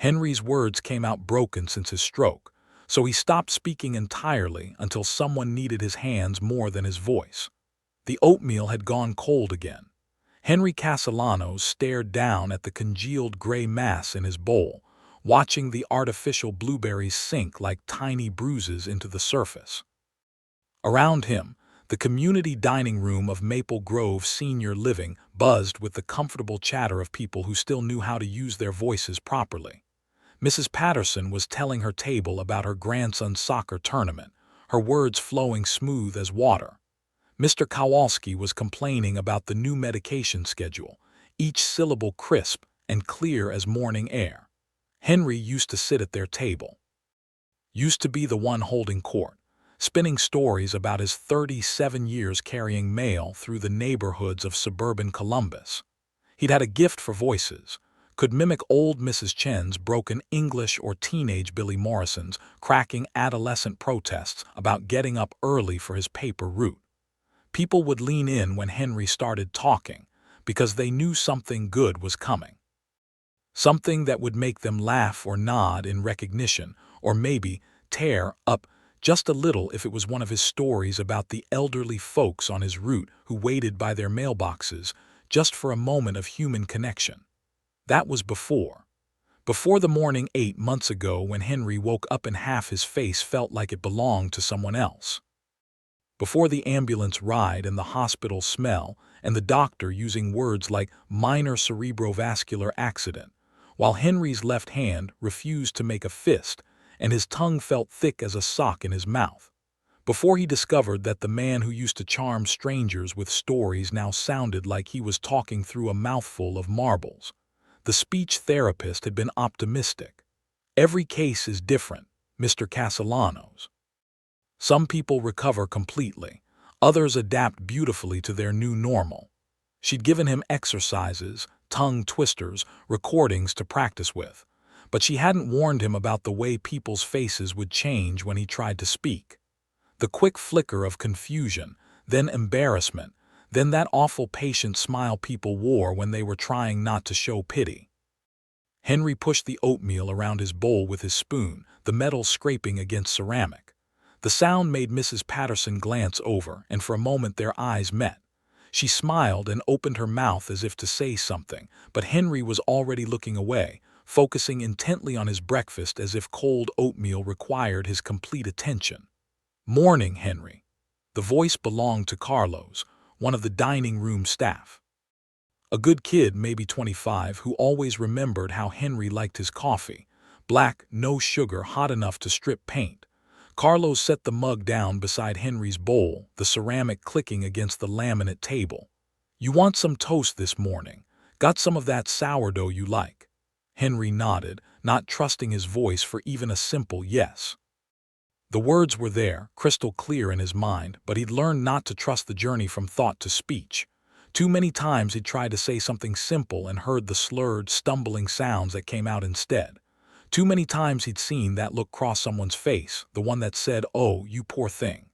Henry's words came out broken since his stroke, so he stopped speaking entirely until someone needed his hands more than his voice. The oatmeal had gone cold again. Henry Castellanos stared down at the congealed gray mass in his bowl, watching the artificial blueberries sink like tiny bruises into the surface. Around him, the community dining room of Maple Grove Senior Living buzzed with the comfortable chatter of people who still knew how to use their voices properly. Mrs. Patterson was telling her table about her grandson's soccer tournament, her words flowing smooth as water. Mr. Kowalski was complaining about the new medication schedule, each syllable crisp and clear as morning air. Henry used to sit at their table. Used to be the one holding court, spinning stories about his 37 years carrying mail through the neighborhoods of suburban Columbus. He'd had a gift for voices, could mimic old Mrs. Chen's broken English or teenage Billy Morrison's cracking adolescent protests about getting up early for his paper route. People would lean in when Henry started talking because they knew something good was coming. Something that would make them laugh or nod in recognition, or maybe tear up just a little if it was one of his stories about the elderly folks on his route who waited by their mailboxes just for a moment of human connection. That was before the morning 8 months ago when Henry woke up and half his face felt like it belonged to someone else. Before the ambulance ride and the hospital smell and the doctor using words like minor cerebrovascular accident, while Henry's left hand refused to make a fist and his tongue felt thick as a sock in his mouth. Before he discovered that the man who used to charm strangers with stories now sounded like he was talking through a mouthful of marbles. The speech therapist had been optimistic. Every case is different, Mr. Castellanos. Some people recover completely. Others adapt beautifully to their new normal. She'd given him exercises, tongue twisters, recordings to practice with, but she hadn't warned him about the way people's faces would change when he tried to speak. The quick flicker of confusion, then embarrassment, then that awful patient smile people wore when they were trying not to show pity. Henry pushed the oatmeal around his bowl with his spoon, the metal scraping against ceramic. The sound made Mrs. Patterson glance over, and for a moment their eyes met. She smiled and opened her mouth as if to say something, but Henry was already looking away, focusing intently on his breakfast as if cold oatmeal required his complete attention. "Morning, Henry." The voice belonged to Carlos, one of the dining room staff. A good kid, maybe 25, who always remembered how Henry liked his coffee, black, no sugar, hot enough to strip paint. Carlos set the mug down beside Henry's bowl, the ceramic clicking against the laminate table. "You want some toast this morning? Got some of that sourdough you like?" Henry nodded, not trusting his voice for even a simple yes. The words were there, crystal clear in his mind, but he'd learned not to trust the journey from thought to speech. Too many times he'd tried to say something simple and heard the slurred, stumbling sounds that came out instead. Too many times he'd seen that look cross someone's face, the one that said, "Oh, you poor thing."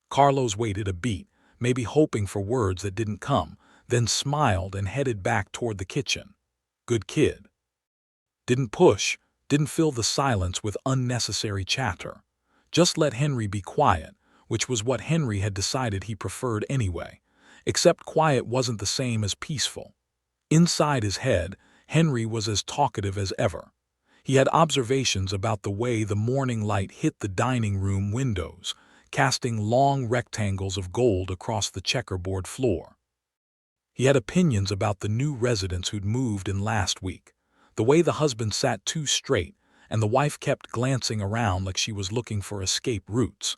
Carlos waited a beat, maybe hoping for words that didn't come, then smiled and headed back toward the kitchen. Good kid. Didn't push, didn't fill the silence with unnecessary chatter. Just let Henry be quiet, which was what Henry had decided he preferred anyway, except quiet wasn't the same as peaceful. Inside his head, Henry was as talkative as ever. He had observations about the way the morning light hit the dining room windows, casting long rectangles of gold across the checkerboard floor. He had opinions about the new residents who'd moved in last week, the way the husband sat too straight and the wife kept glancing around like she was looking for escape routes.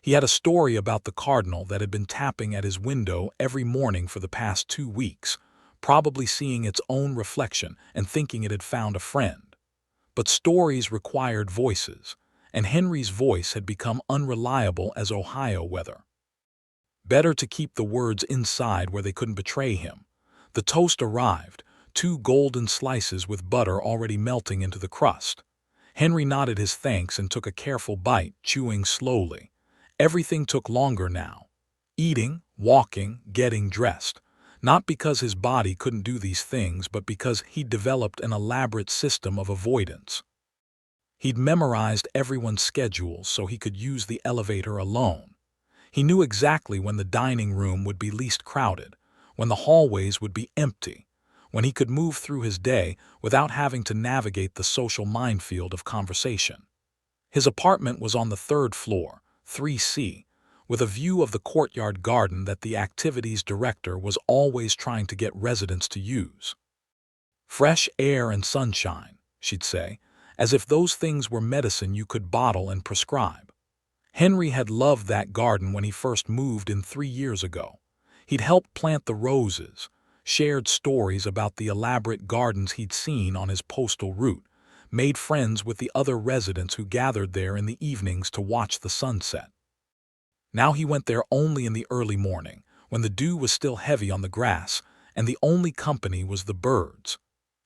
He had a story about the cardinal that had been tapping at his window every morning for the past 2 weeks, probably seeing its own reflection and thinking it had found a friend. But stories required voices, and Henry's voice had become unreliable as Ohio weather. Better to keep the words inside where they couldn't betray him. The toast arrived, 2 golden slices with butter already melting into the crust. Henry nodded his thanks and took a careful bite, chewing slowly. Everything took longer now. Eating, walking, getting dressed. Not because his body couldn't do these things, but because he'd developed an elaborate system of avoidance. He'd memorized everyone's schedules so he could use the elevator alone. He knew exactly when the dining room would be least crowded, when the hallways would be empty, when he could move through his day without having to navigate the social minefield of conversation. His apartment was on the third floor, 3C, with a view of the courtyard garden that the activities director was always trying to get residents to use. Fresh air and sunshine, she'd say, as if those things were medicine you could bottle and prescribe. Henry had loved that garden when he first moved in 3 years ago. He'd helped plant the roses, shared stories about the elaborate gardens he'd seen on his postal route, made friends with the other residents who gathered there in the evenings to watch the sunset. Now he went there only in the early morning, when the dew was still heavy on the grass, and the only company was the birds.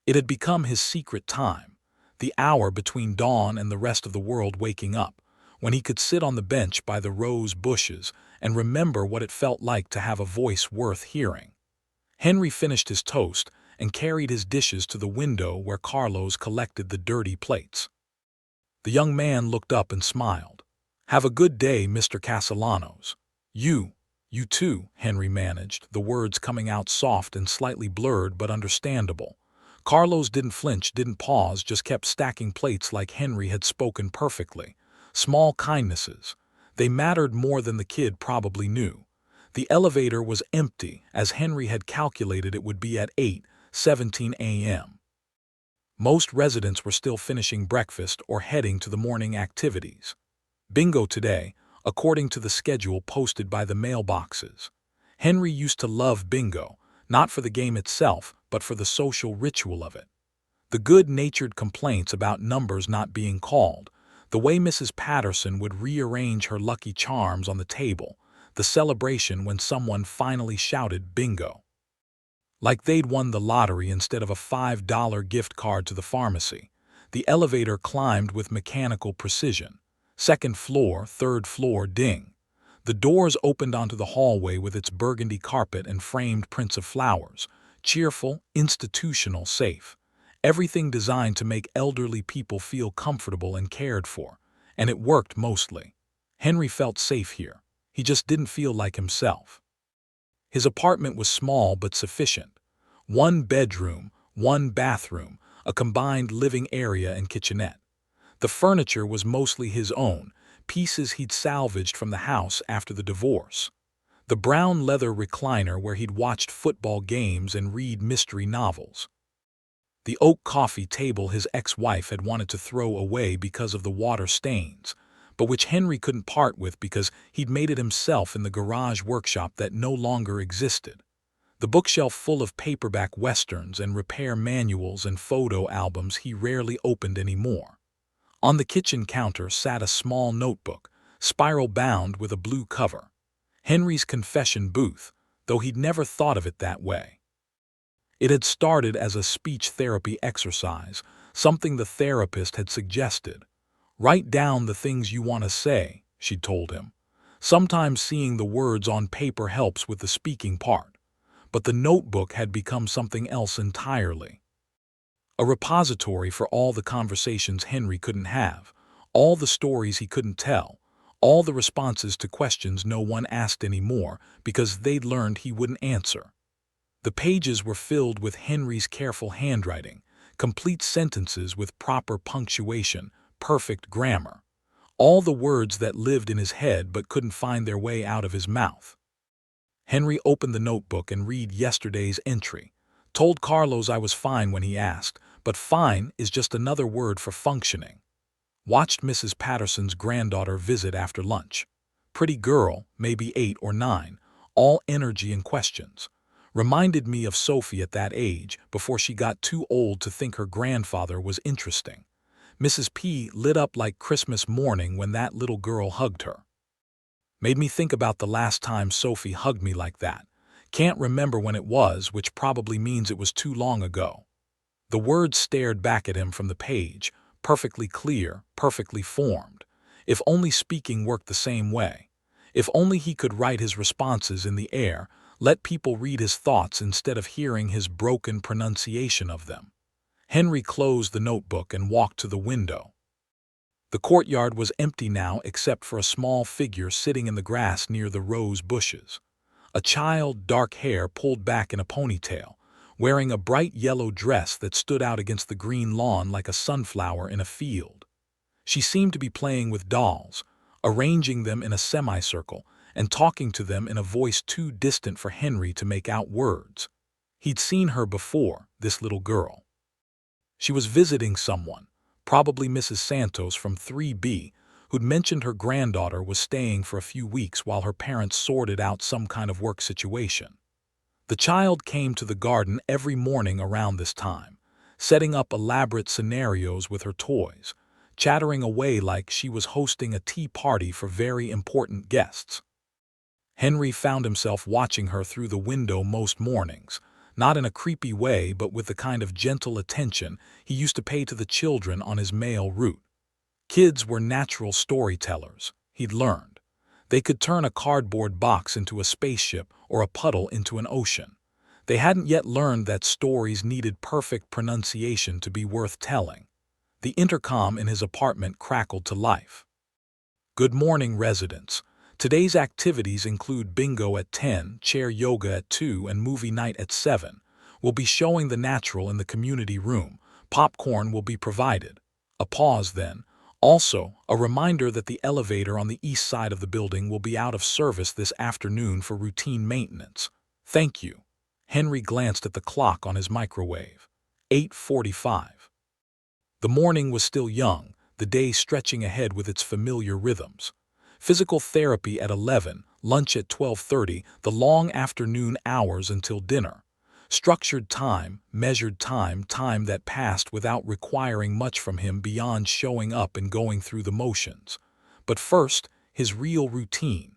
It had become his secret time, the hour between dawn and the rest of the world waking up, when he could sit on the bench by the rose bushes and remember what it felt like to have a voice worth hearing. Henry finished his toast and carried his dishes to the window where Carlos collected the dirty plates. The young man looked up and smiled. "Have a good day, Mr. Castellanos." You too," Henry managed, the words coming out soft and slightly blurred but understandable. Carlos didn't flinch, didn't pause, just kept stacking plates like Henry had spoken perfectly. Small kindnesses. They mattered more than the kid probably knew. The elevator was empty, as Henry had calculated it would be at 8:17 a.m. Most residents were still finishing breakfast or heading to the morning activities. Bingo today, according to the schedule posted by the mailboxes. Henry used to love bingo, not for the game itself, but for the social ritual of it. The good-natured complaints about numbers not being called, the way Mrs. Patterson would rearrange her Lucky Charms on the table, the celebration when someone finally shouted bingo. Like they'd won the lottery instead of a $5 gift card to the pharmacy. The elevator climbed with mechanical precision. Second floor, third floor, ding. The doors opened onto the hallway with its burgundy carpet and framed prints of flowers. Cheerful, institutional, safe. Everything designed to make elderly people feel comfortable and cared for. And it worked mostly. Henry felt safe here. He just didn't feel like himself. His apartment was small but sufficient. 1 bedroom, 1 bathroom, a combined living area and kitchenette. The furniture was mostly his own, pieces he'd salvaged from the house after the divorce. The brown leather recliner where he'd watched football games and read mystery novels. The oak coffee table his ex-wife had wanted to throw away because of the water stains, but which Henry couldn't part with because he'd made it himself in the garage workshop that no longer existed. The bookshelf full of paperback westerns and repair manuals and photo albums he rarely opened anymore. On the kitchen counter sat a small notebook, spiral-bound with a blue cover. Henry's confession booth, though he'd never thought of it that way. It had started as a speech therapy exercise, something the therapist had suggested. "Write down the things you want to say," she told him. "Sometimes seeing the words on paper helps with the speaking part." But the notebook had become something else entirely. A repository for all the conversations Henry couldn't have, all the stories he couldn't tell, all the responses to questions no one asked anymore because they'd learned he wouldn't answer. The pages were filled with Henry's careful handwriting, complete sentences with proper punctuation, perfect grammar. All the words that lived in his head but couldn't find their way out of his mouth. Henry opened the notebook and read yesterday's entry. "Told Carlos I was fine when he asked, but fine is just another word for functioning. Watched Mrs. Patterson's granddaughter visit after lunch. Pretty girl, maybe 8 or 9, all energy and questions. Reminded me of Sophie at that age, before she got too old to think her grandfather was interesting. Mrs. P lit up like Christmas morning when that little girl hugged her. Made me think about the last time Sophie hugged me like that. Can't remember when it was, which probably means it was too long ago." The words stared back at him from the page, perfectly clear, perfectly formed. If only speaking worked the same way. If only he could write his responses in the air, Let people read his thoughts instead of hearing his broken pronunciation of them. Henry closed the notebook and walked to the window. The courtyard was empty now except for a small figure sitting in the grass near the rose bushes. A child, dark hair pulled back in a ponytail, wearing a bright yellow dress that stood out against the green lawn like a sunflower in a field. She seemed to be playing with dolls, arranging them in a semicircle and talking to them in a voice too distant for Henry to make out words. He'd seen her before, this little girl. She was visiting someone, probably Mrs. Santos from 3B, who'd mentioned her granddaughter was staying for a few weeks while her parents sorted out some kind of work situation. The child came to the garden every morning around this time, setting up elaborate scenarios with her toys, chattering away like she was hosting a tea party for very important guests. Henry found himself watching her through the window most mornings, not in a creepy way but with the kind of gentle attention he used to pay to the children on his mail route. Kids were natural storytellers, he'd learned. They could turn a cardboard box into a spaceship or a puddle into an ocean. They hadn't yet learned that stories needed perfect pronunciation to be worth telling. The intercom in his apartment crackled to life. "Good morning, residents. Today's activities include bingo at 10, chair yoga at 2, and movie night at 7. We'll be showing The Natural in the community room. Popcorn will be provided." A pause then. "Also, a reminder that the elevator on the east side of the building will be out of service this afternoon for routine maintenance. Thank you." Henry glanced at the clock on his microwave. 8:45. The morning was still young, the day stretching ahead with its familiar rhythms. Physical therapy at 11, lunch at 12:30, the long afternoon hours until dinner. Structured time, measured time, time that passed without requiring much from him beyond showing up and going through the motions. But first, his real routine,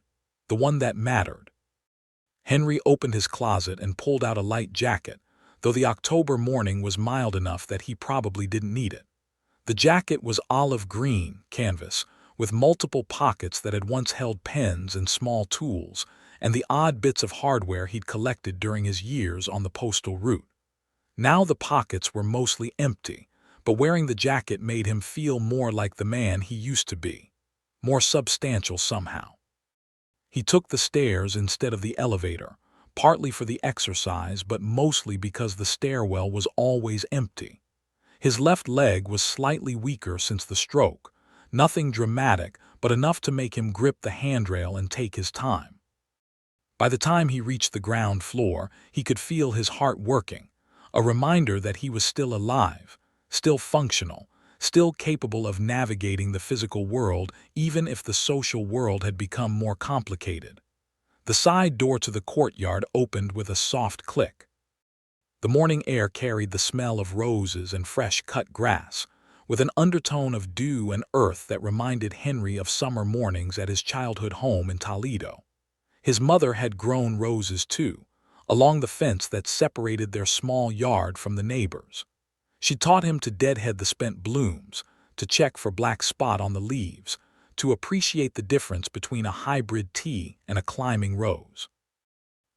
the one that mattered. Henry opened his closet and pulled out a light jacket, though the October morning was mild enough that he probably didn't need it. The jacket was olive green canvas, with multiple pockets that had once held pens and small tools, and the odd bits of hardware he'd collected during his years on the postal route. Now the pockets were mostly empty, but wearing the jacket made him feel more like the man he used to be, more substantial somehow. He took the stairs instead of the elevator, partly for the exercise but mostly because the stairwell was always empty. His left leg was slightly weaker since the stroke, nothing dramatic but enough to make him grip the handrail and take his time. By the time he reached the ground floor, he could feel his heart working, a reminder that he was still alive, still functional, still capable of navigating the physical world even if the social world had become more complicated. The side door to the courtyard opened with a soft click. The morning air carried the smell of roses and fresh cut grass, with an undertone of dew and earth that reminded Henry of summer mornings at his childhood home in Toledo. His mother had grown roses too, along the fence that separated their small yard from the neighbors. She taught him to deadhead the spent blooms, to check for black spot on the leaves, to appreciate the difference between a hybrid tea and a climbing rose.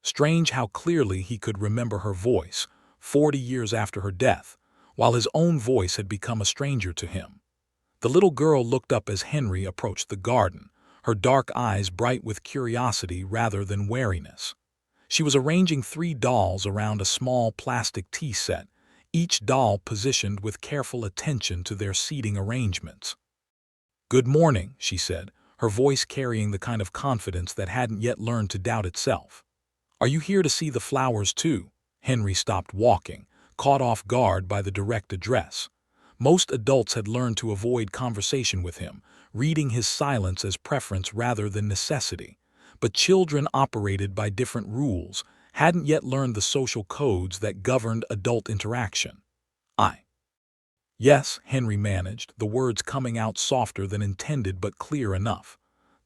Strange how clearly he could remember her voice, 40 years after her death, while his own voice had become a stranger to him. The little girl looked up as Henry approached the garden, her dark eyes bright with curiosity rather than wariness. She was arranging 3 dolls around a small plastic tea set, each doll positioned with careful attention to their seating arrangements. "Good morning," she said, her voice carrying the kind of confidence that hadn't yet learned to doubt itself. "Are you here to see the flowers too?" Henry stopped walking, caught off guard by the direct address. Most adults had learned to avoid conversation with him, reading his silence as preference rather than necessity. But children operated by different rules, hadn't yet learned the social codes that governed adult interaction. "Yes," Henry managed, the words coming out softer than intended but clear enough.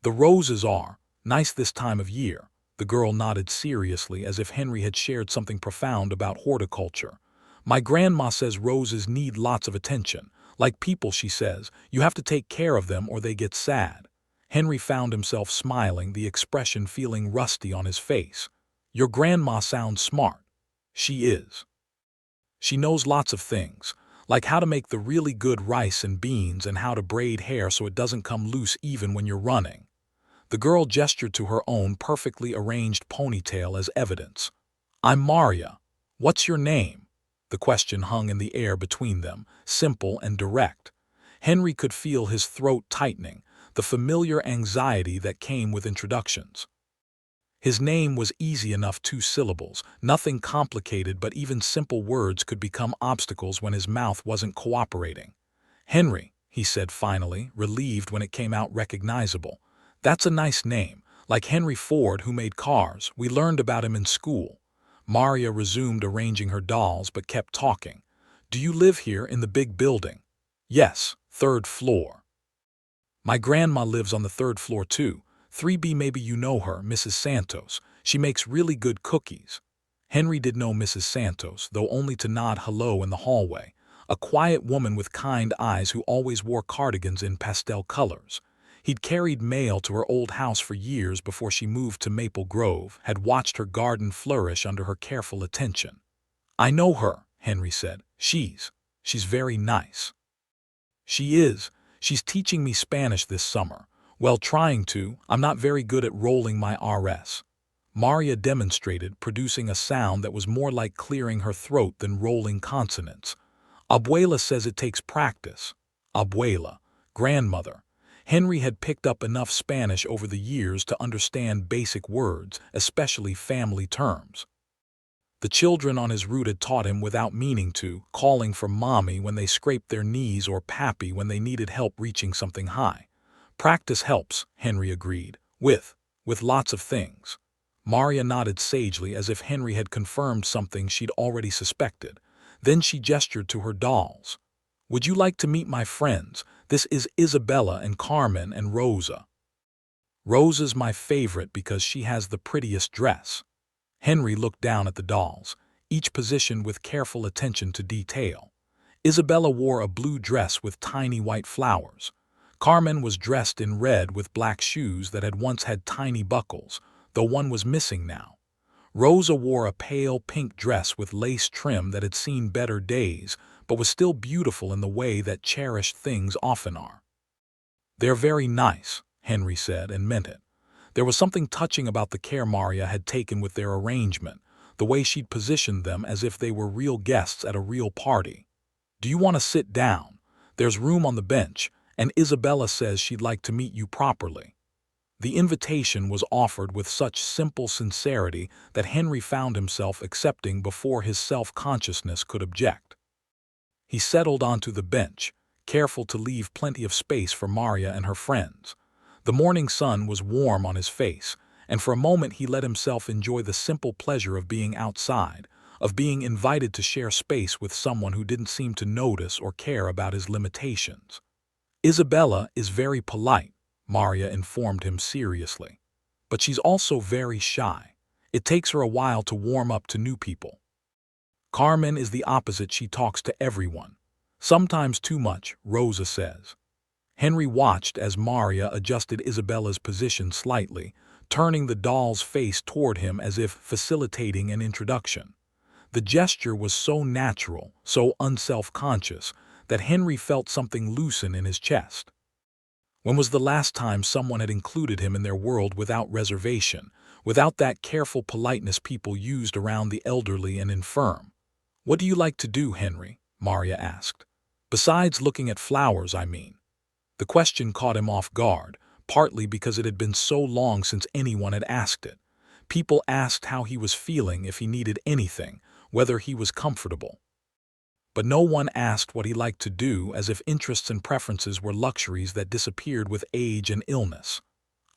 "The roses are nice this time of year." The girl nodded seriously as if Henry had shared something profound about horticulture. "My grandma says roses need lots of attention. Like people, she says, you have to take care of them or they get sad." Henry found himself smiling, the expression feeling rusty on his face. Your grandma sounds smart. She is. She knows lots of things, like how to make the really good rice and beans and how to braid hair so it doesn't come loose even when you're running. The girl gestured to her own perfectly arranged ponytail as evidence. I'm Maria. What's your name? The question hung in the air between them, simple and direct. Henry could feel his throat tightening, the familiar anxiety that came with introductions. His name was easy enough, 2 syllables, nothing complicated, but even simple words could become obstacles when his mouth wasn't cooperating. Henry, he said finally, relieved when it came out recognizable. That's a nice name, like Henry Ford who made cars. We learned about him in school. Maria resumed arranging her dolls but kept talking. Do you live here in the big building? Yes, 3rd floor. My grandma lives on the 3rd floor too. 3B, maybe you know her, Mrs. Santos. She makes really good cookies. Henry did know Mrs. Santos, though only to nod hello in the hallway. A quiet woman with kind eyes who always wore cardigans in pastel colors. He'd carried mail to her old house for years before she moved to Maple Grove, had watched her garden flourish under her careful attention. I know her, Henry said. She's very nice. She is. She's teaching me Spanish this summer. Well, trying to. I'm not very good at rolling my R's. Maria demonstrated, producing a sound that was more like clearing her throat than rolling consonants. Abuela says it takes practice. Abuela, grandmother. Henry had picked up enough Spanish over the years to understand basic words, especially family terms. The children on his route had taught him without meaning to, calling for mommy when they scraped their knees or pappy when they needed help reaching something high. Practice helps, Henry agreed, with lots of things. Maria nodded sagely as if Henry had confirmed something she'd already suspected. Then she gestured to her dolls. Would you like to meet my friends? This is Isabella and Carmen and Rosa. Rosa's my favorite because she has the prettiest dress. Henry looked down at the dolls, each positioned with careful attention to detail. Isabella wore a blue dress with tiny white flowers. Carmen was dressed in red with black shoes that had once had tiny buckles, though one was missing now. Rosa wore a pale pink dress with lace trim that had seen better days, but was still beautiful in the way that cherished things often are. They're very nice, Henry said, and meant it. There was something touching about the care Maria had taken with their arrangement, the way she'd positioned them as if they were real guests at a real party. Do you want to sit down? There's room on the bench, and Isabella says she'd like to meet you properly. The invitation was offered with such simple sincerity that Henry found himself accepting before his self-consciousness could object. He settled onto the bench, careful to leave plenty of space for Maria and her friends. The morning sun was warm on his face, and for a moment he let himself enjoy the simple pleasure of being outside, of being invited to share space with someone who didn't seem to notice or care about his limitations. Isabella is very polite, Maria informed him seriously. But she's also very shy. It takes her a while to warm up to new people. Carmen is the opposite. She talks to everyone. Sometimes too much, Rosa says. Henry watched as Maria adjusted Isabella's position slightly, turning the doll's face toward him as if facilitating an introduction. The gesture was so natural, so unself-conscious, that Henry felt something loosen in his chest. When was the last time someone had included him in their world without reservation, without that careful politeness people used around the elderly and infirm? What do you like to do, Henry? Maria asked. Besides looking at flowers, I mean. The question caught him off guard, partly because it had been so long since anyone had asked it. People asked how he was feeling, if he needed anything, whether he was comfortable. But no one asked what he liked to do, as if interests and preferences were luxuries that disappeared with age and illness.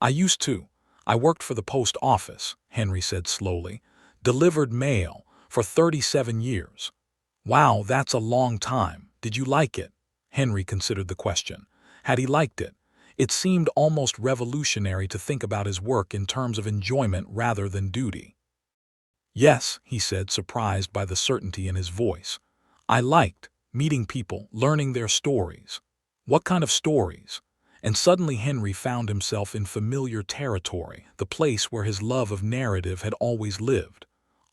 I used to. I worked for the post office, Henry said slowly. Delivered mail for 37 years. Wow, that's a long time. Did you like it? Henry considered the question. Had he liked it? It seemed almost revolutionary to think about his work in terms of enjoyment rather than duty. Yes, he said, surprised by the certainty in his voice. I liked meeting people, learning their stories. What kind of stories? and suddenly Henry found himself in familiar territory, the place where his love of narrative had always lived.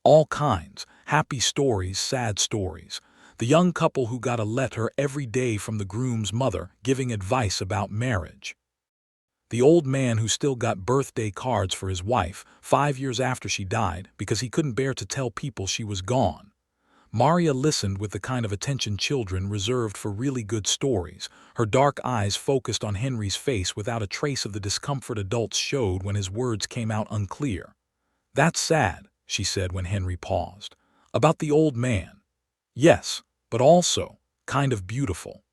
All kinds, happy stories, sad stories. The young couple who got a letter every day from the groom's mother giving advice about marriage. The old man who still got birthday cards for his wife 5 years after she died because he couldn't bear to tell people she was gone. Maria listened with the kind of attention children reserved for really good stories, her dark eyes focused on Henry's face without a trace of the discomfort adults showed when his words came out unclear. "That's sad," she said when Henry paused. "About the old man." "Yes, but also kind of beautiful.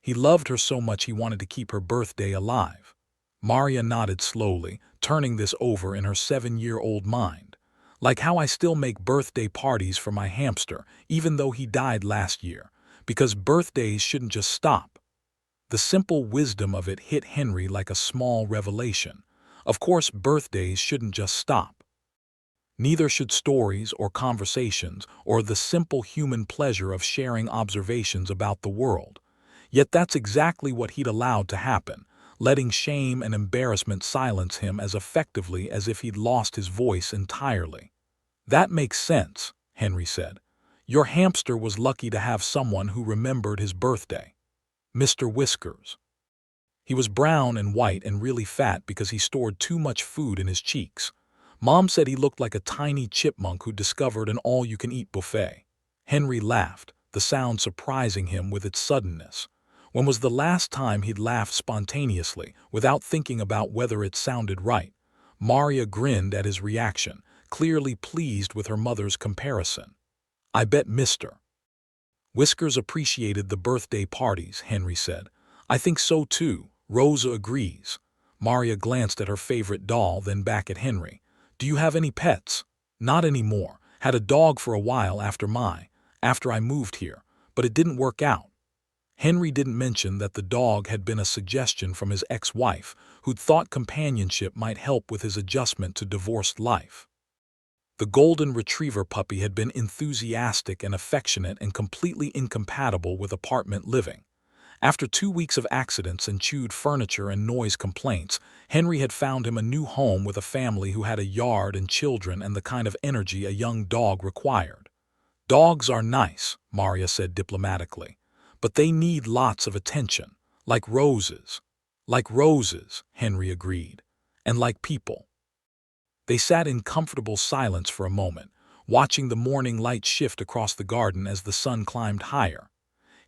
He loved her so much he wanted to keep her birthday alive." Maria nodded slowly, turning this over in her 7-year-old mind. "Like how I still make birthday parties for my hamster, even though he died last year, because birthdays shouldn't just stop." The simple wisdom of it hit Henry like a small revelation. Of course, birthdays shouldn't just stop. Neither should stories or conversations or the simple human pleasure of sharing observations about the world. Yet that's exactly what he'd allowed to happen, letting shame and embarrassment silence him as effectively as if he'd lost his voice entirely. "That makes sense," Henry said. "Your hamster was lucky to have someone who remembered his birthday." Mr. Whiskers. He was brown and white and really fat because he stored too much food in his cheeks. Mom said he looked like a tiny chipmunk who discovered an all-you-can-eat buffet. Henry laughed, the sound surprising him with its suddenness. When was the last time he'd laughed spontaneously, without thinking about whether it sounded right? Maria grinned at his reaction, clearly pleased with her mother's comparison. "I bet Mr. Whiskers appreciated the birthday parties," Henry said. "I think so too. Rosa agrees." Maria glanced at her favorite doll, then back at Henry. "Do you have any pets?" "Not anymore. Had a dog for a while after I moved here, but it didn't work out." Henry didn't mention that the dog had been a suggestion from his ex-wife, who'd thought companionship might help with his adjustment to divorced life. The golden retriever puppy had been enthusiastic and affectionate and completely incompatible with apartment living. After 2 weeks of accidents and chewed furniture and noise complaints, Henry had found him a new home with a family who had a yard and children and the kind of energy a young dog required. "Dogs are nice," Maria said diplomatically, "but they need lots of attention, like roses." "Like roses," Henry agreed, "and like people." They sat in comfortable silence for a moment, watching the morning light shift across the garden as the sun climbed higher.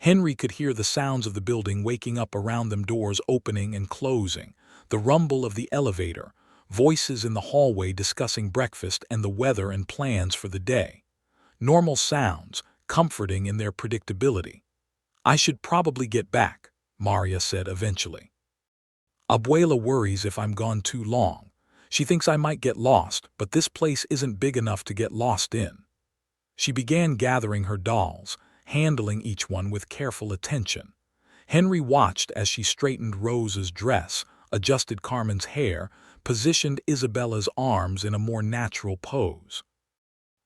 Henry could hear the sounds of the building waking up around them, doors opening and closing, the rumble of the elevator, voices in the hallway discussing breakfast and the weather and plans for the day. Normal sounds, comforting in their predictability. "I should probably get back," Maria said eventually. "Abuela worries if I'm gone too long. She thinks I might get lost, but this place isn't big enough to get lost in." She began gathering her dolls, handling each one with careful attention. Henry watched as she straightened Rose's dress, adjusted Carmen's hair, positioned Isabella's arms in a more natural pose.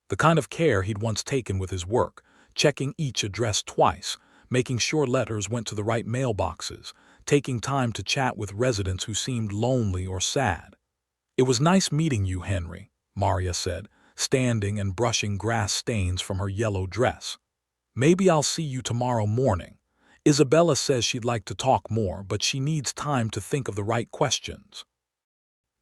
The kind of care he'd once taken with his work, checking each address twice, making sure letters went to the right mailboxes, taking time to chat with residents who seemed lonely or sad. "It was nice meeting you, Henry," Maria said, standing and brushing grass stains from her yellow dress. "Maybe I'll see you tomorrow morning. Isabella says she'd like to talk more, but she needs time to think of the right questions."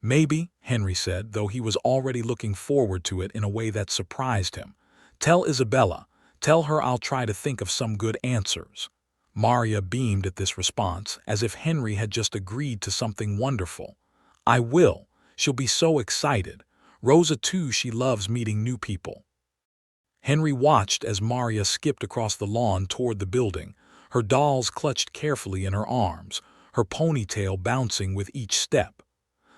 "Maybe," Henry said, though he was already looking forward to it in a way that surprised him. "Tell Isabella. Tell her I'll try to think of some good answers." Maria beamed at this response, as if Henry had just agreed to something wonderful. "I will. She'll be so excited. Rosa too, she loves meeting new people." Henry watched as Maria skipped across the lawn toward the building, her dolls clutched carefully in her arms, her ponytail bouncing with each step.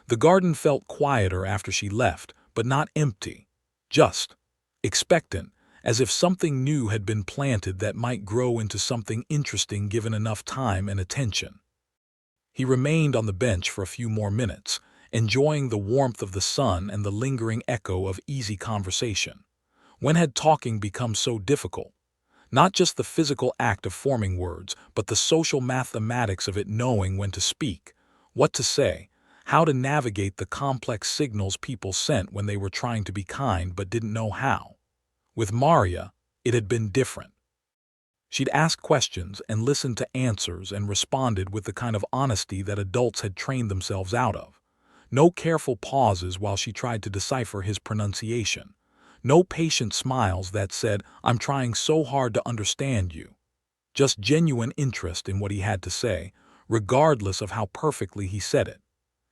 The garden felt quieter after she left, but not empty. Just expectant, as if something new had been planted that might grow into something interesting given enough time and attention. He remained on the bench for a few more minutes, enjoying the warmth of the sun and the lingering echo of easy conversation. When had talking become so difficult? Not just the physical act of forming words, but the social mathematics of it, knowing when to speak, what to say, how to navigate the complex signals people sent when they were trying to be kind but didn't know how. With Maria, it had been different. She'd ask questions and listened to answers and responded with the kind of honesty that adults had trained themselves out of. No careful pauses while she tried to decipher his pronunciation. No patient smiles that said, "I'm trying so hard to understand you." Just genuine interest in what he had to say, regardless of how perfectly he said it.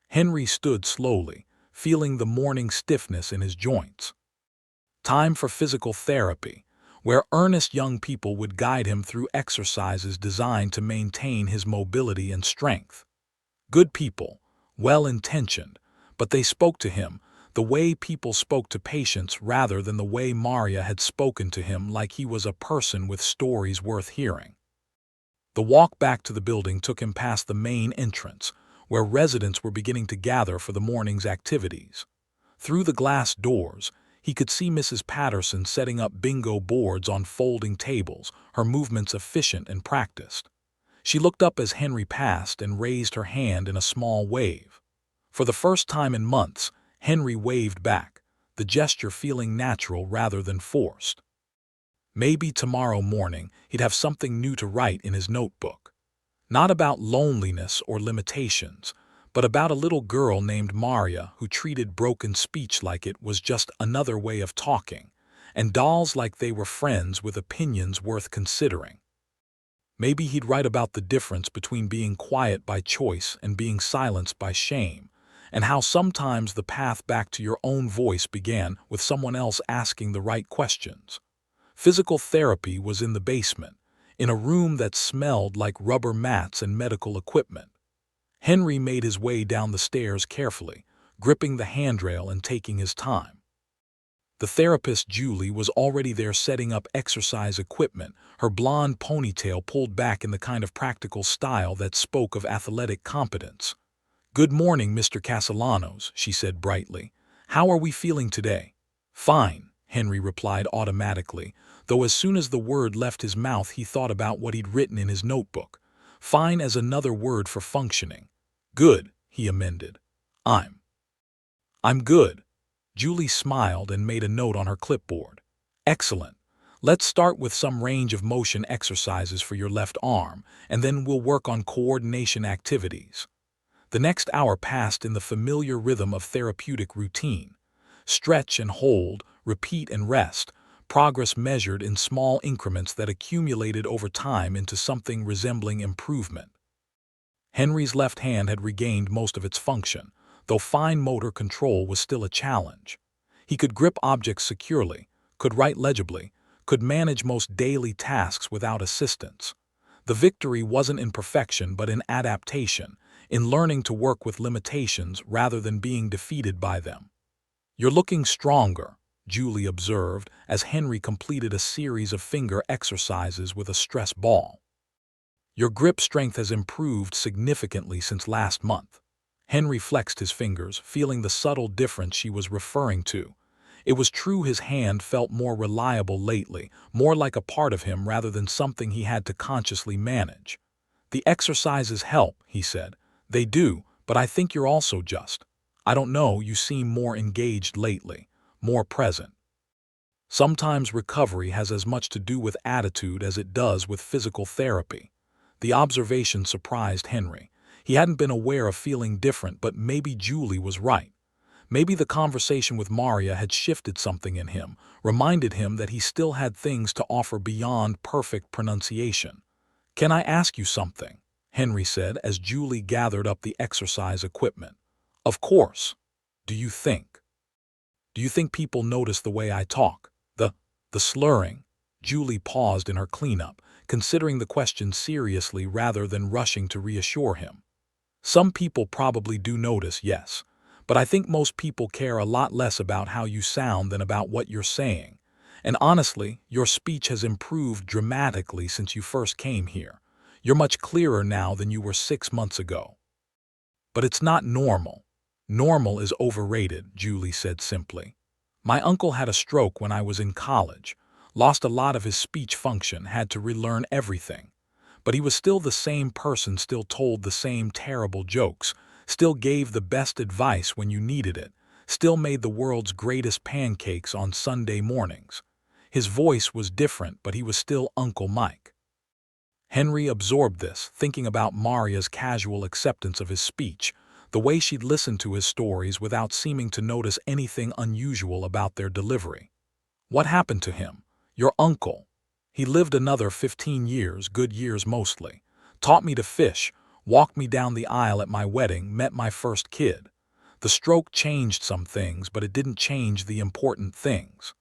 Henry stood slowly, feeling the morning stiffness in his joints. Time for physical therapy, where earnest young people would guide him through exercises designed to maintain his mobility and strength. Good people, well-intentioned, but they spoke to him the way people spoke to patients rather than the way Maria had spoken to him, like he was a person with stories worth hearing. The walk back to the building took him past the main entrance, where residents were beginning to gather for the morning's activities. Through the glass doors, he could see Mrs. Patterson setting up bingo boards on folding tables, her movements efficient and practiced. She looked up as Henry passed and raised her hand in a small wave. For the first time in months, Henry waved back, the gesture feeling natural rather than forced. Maybe tomorrow morning he'd have something new to write in his notebook. Not about loneliness or limitations, but about a little girl named Maria who treated broken speech like it was just another way of talking, and dolls like they were friends with opinions worth considering. Maybe he'd write about the difference between being quiet by choice and being silenced by shame, and how sometimes the path back to your own voice began with someone else asking the right questions. Physical therapy was in the basement, in a room that smelled like rubber mats and medical equipment. Henry made his way down the stairs carefully, gripping the handrail and taking his time. The therapist, Julie, was already there setting up exercise equipment, her blonde ponytail pulled back in the kind of practical style that spoke of athletic competence. "Good morning, Mr. Castellanos," she said brightly. "How are we feeling today?" "Fine," Henry replied automatically, though as soon as the word left his mouth he thought about what he'd written in his notebook. Fine as another word for functioning. "Good," he amended. I'm good." Julie smiled and made a note on her clipboard. "Excellent. Let's start with some range of motion exercises for your left arm, and then we'll work on coordination activities." The next hour passed in the familiar rhythm of therapeutic routine. Stretch and hold, repeat and rest, progress measured in small increments that accumulated over time into something resembling improvement. Henry's left hand had regained most of its function, though fine motor control was still a challenge. He could grip objects securely, could write legibly, could manage most daily tasks without assistance. The victory wasn't in perfection but in adaptation, in learning to work with limitations rather than being defeated by them. "You're looking stronger," Julie observed as Henry completed a series of finger exercises with a stress ball. "Your grip strength has improved significantly since last month." Henry flexed his fingers, feeling the subtle difference she was referring to. It was true his hand felt more reliable lately, more like a part of him rather than something he had to consciously manage. "The exercises help," he said. "They do, but I think you're also I don't know, you seem more engaged lately, more present." Sometimes recovery has as much to do with attitude as it does with physical therapy. The observation surprised Henry. He hadn't been aware of feeling different, but maybe Julie was right. Maybe the conversation with Maria had shifted something in him, reminded him that he still had things to offer beyond perfect pronunciation. "Can I ask you something?" Henry said as Julie gathered up the exercise equipment. "Of course. Do you think? Do you think people notice the way I talk? The slurring?" Julie paused in her cleanup, considering the question seriously rather than rushing to reassure him. "Some people probably do notice, yes. But I think most people care a lot less about how you sound than about what you're saying. And honestly, your speech has improved dramatically since you first came here. You're much clearer now than you were 6 months ago." "But it's not normal." "Normal is overrated," Julie said simply. "My uncle had a stroke when I was in college. lost a lot of his speech function, had to relearn everything. But he was still the same person, still told the same terrible jokes, still gave the best advice when you needed it, still made the world's greatest pancakes on Sunday mornings. His voice was different, but he was still Uncle Mike. Henry absorbed this, thinking about Maria's casual acceptance of his speech, the way she'd listened to his stories without seeming to notice anything unusual about their delivery. What happened to him? Your uncle. He lived another 15 years, good years mostly. Taught me to fish, walked me down the aisle at my wedding, met my first kid. The stroke changed some things, but it didn't change the important things.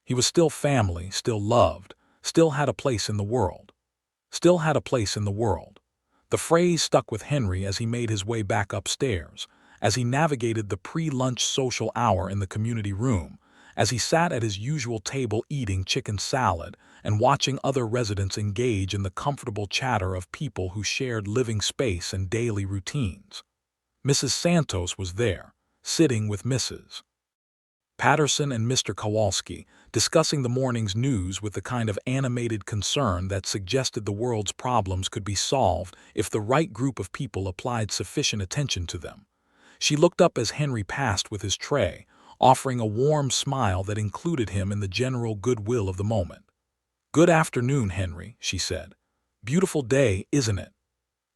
He was still family, still loved, still had a place in the world. Still had a place in the world. The phrase stuck with Henry as he made his way back upstairs, as he navigated the pre-lunch social hour in the community room, as he sat at his usual table eating chicken salad and watching other residents engage in the comfortable chatter of people who shared living space and daily routines. Mrs. Santos was there, sitting with Mrs. Patterson and Mr. Kowalski, discussing the morning's news with the kind of animated concern that suggested the world's problems could be solved if the right group of people applied sufficient attention to them. She looked up as Henry passed with his tray, offering a warm smile that included him in the general goodwill of the moment. "Good afternoon, Henry," she said. "Beautiful day, isn't it?"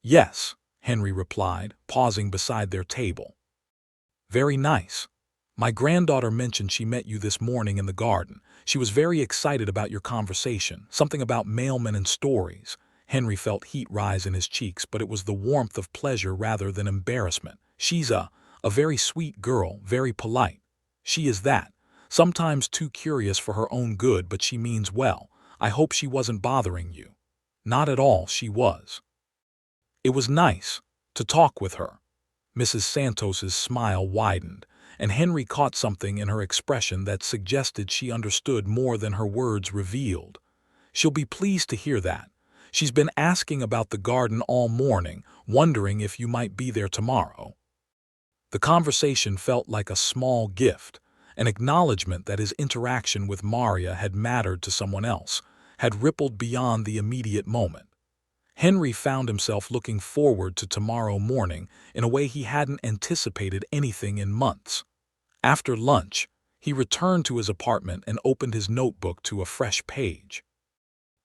"Yes," Henry replied, pausing beside their table. "Very nice. My granddaughter mentioned she met you this morning in the garden. She was very excited about your conversation, something about mailmen and stories." Henry felt heat rise in his cheeks, but it was the warmth of pleasure rather than embarrassment. "She's a very sweet girl, very polite. She is that. Sometimes too curious for her own good, but she means well. I hope she wasn't bothering you." "Not at all, she was." It was nice to talk with her. Mrs. Santos's smile widened, and Henry caught something in her expression that suggested she understood more than her words revealed. "She'll be pleased to hear that. She's been asking about the garden all morning, wondering if you might be there tomorrow." The conversation felt like a small gift, an acknowledgement that his interaction with Maria had mattered to someone else, had rippled beyond the immediate moment. Henry found himself looking forward to tomorrow morning in a way he hadn't anticipated anything in months. After lunch, he returned to his apartment and opened his notebook to a fresh page.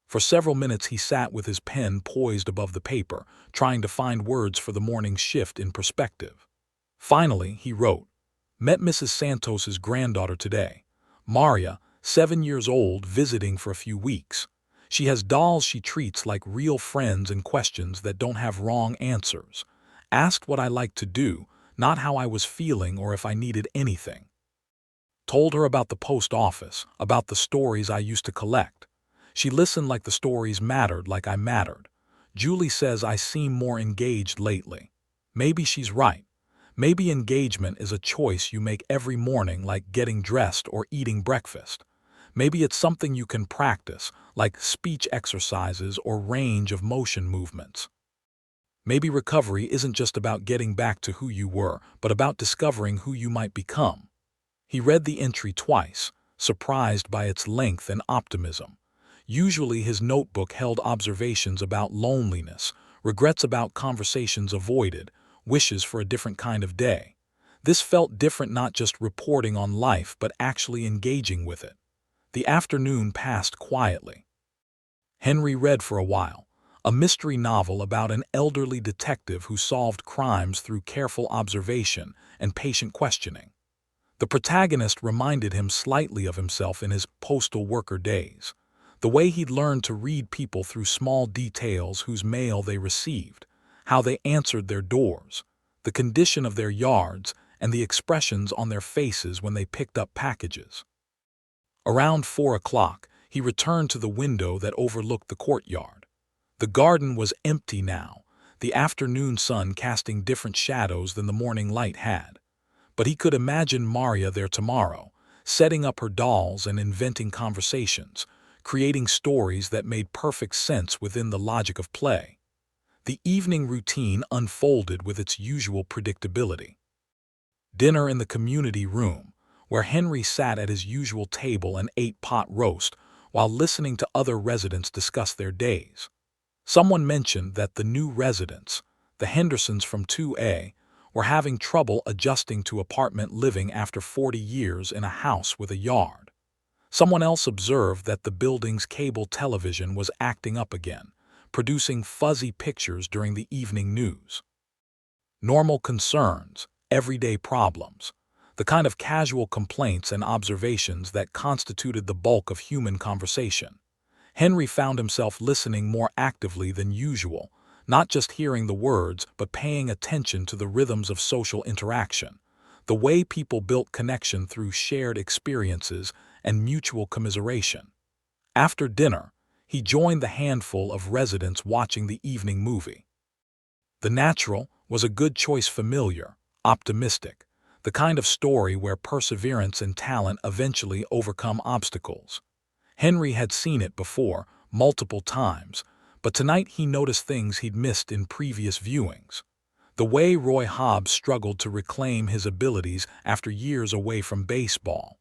For several minutes he sat with his pen poised above the paper, trying to find words for the morning's shift in perspective. Finally, he wrote, "Met Mrs. Santos's granddaughter today. Maria, 7 years old, visiting for a few weeks. She has dolls she treats like real friends and questions that don't have wrong answers. Asked what I liked to do, not how I was feeling or if I needed anything. Told her about the post office, about the stories I used to collect. She listened like the stories mattered, like I mattered. Julie says I seem more engaged lately. Maybe she's right. Maybe engagement is a choice you make every morning, like getting dressed or eating breakfast. Maybe it's something you can practice, like speech exercises or range of motion movements. Maybe recovery isn't just about getting back to who you were, but about discovering who you might become." He read the entry twice, surprised by its length and optimism. Usually his notebook held observations about loneliness, regrets about conversations avoided, wishes for a different kind of day. This felt different, not just reporting on life, but actually engaging with it. The afternoon passed quietly. Henry read for a while, a mystery novel about an elderly detective who solved crimes through careful observation and patient questioning. The protagonist reminded him slightly of himself in his postal worker days, the way he'd learned to read people through small details, whose mail they received, how they answered their doors, the condition of their yards, and the expressions on their faces when they picked up packages. Around 4 o'clock, he returned to the window that overlooked the courtyard. The garden was empty now, the afternoon sun casting different shadows than the morning light had. But he could imagine Maria there tomorrow, setting up her dolls and inventing conversations, creating stories that made perfect sense within the logic of play. The evening routine unfolded with its usual predictability. Dinner in the community room, where Henry sat at his usual table and ate pot roast, while listening to other residents discuss their days. Someone mentioned that the new residents, the Hendersons from 2A, were having trouble adjusting to apartment living after 40 years in a house with a yard. Someone else observed that the building's cable television was acting up again, producing fuzzy pictures during the evening news. Normal concerns, everyday problems, the kind of casual complaints and observations that constituted the bulk of human conversation. Henry found himself listening more actively than usual, not just hearing the words but paying attention to the rhythms of social interaction, the way people built connection through shared experiences and mutual commiseration. After dinner, he joined the handful of residents watching the evening movie. The Natural was a good choice, familiar, optimistic, the kind of story where perseverance and talent eventually overcome obstacles. Henry had seen it before, multiple times, but tonight he noticed things he'd missed in previous viewings. The way Roy Hobbs struggled to reclaim his abilities after years away from baseball.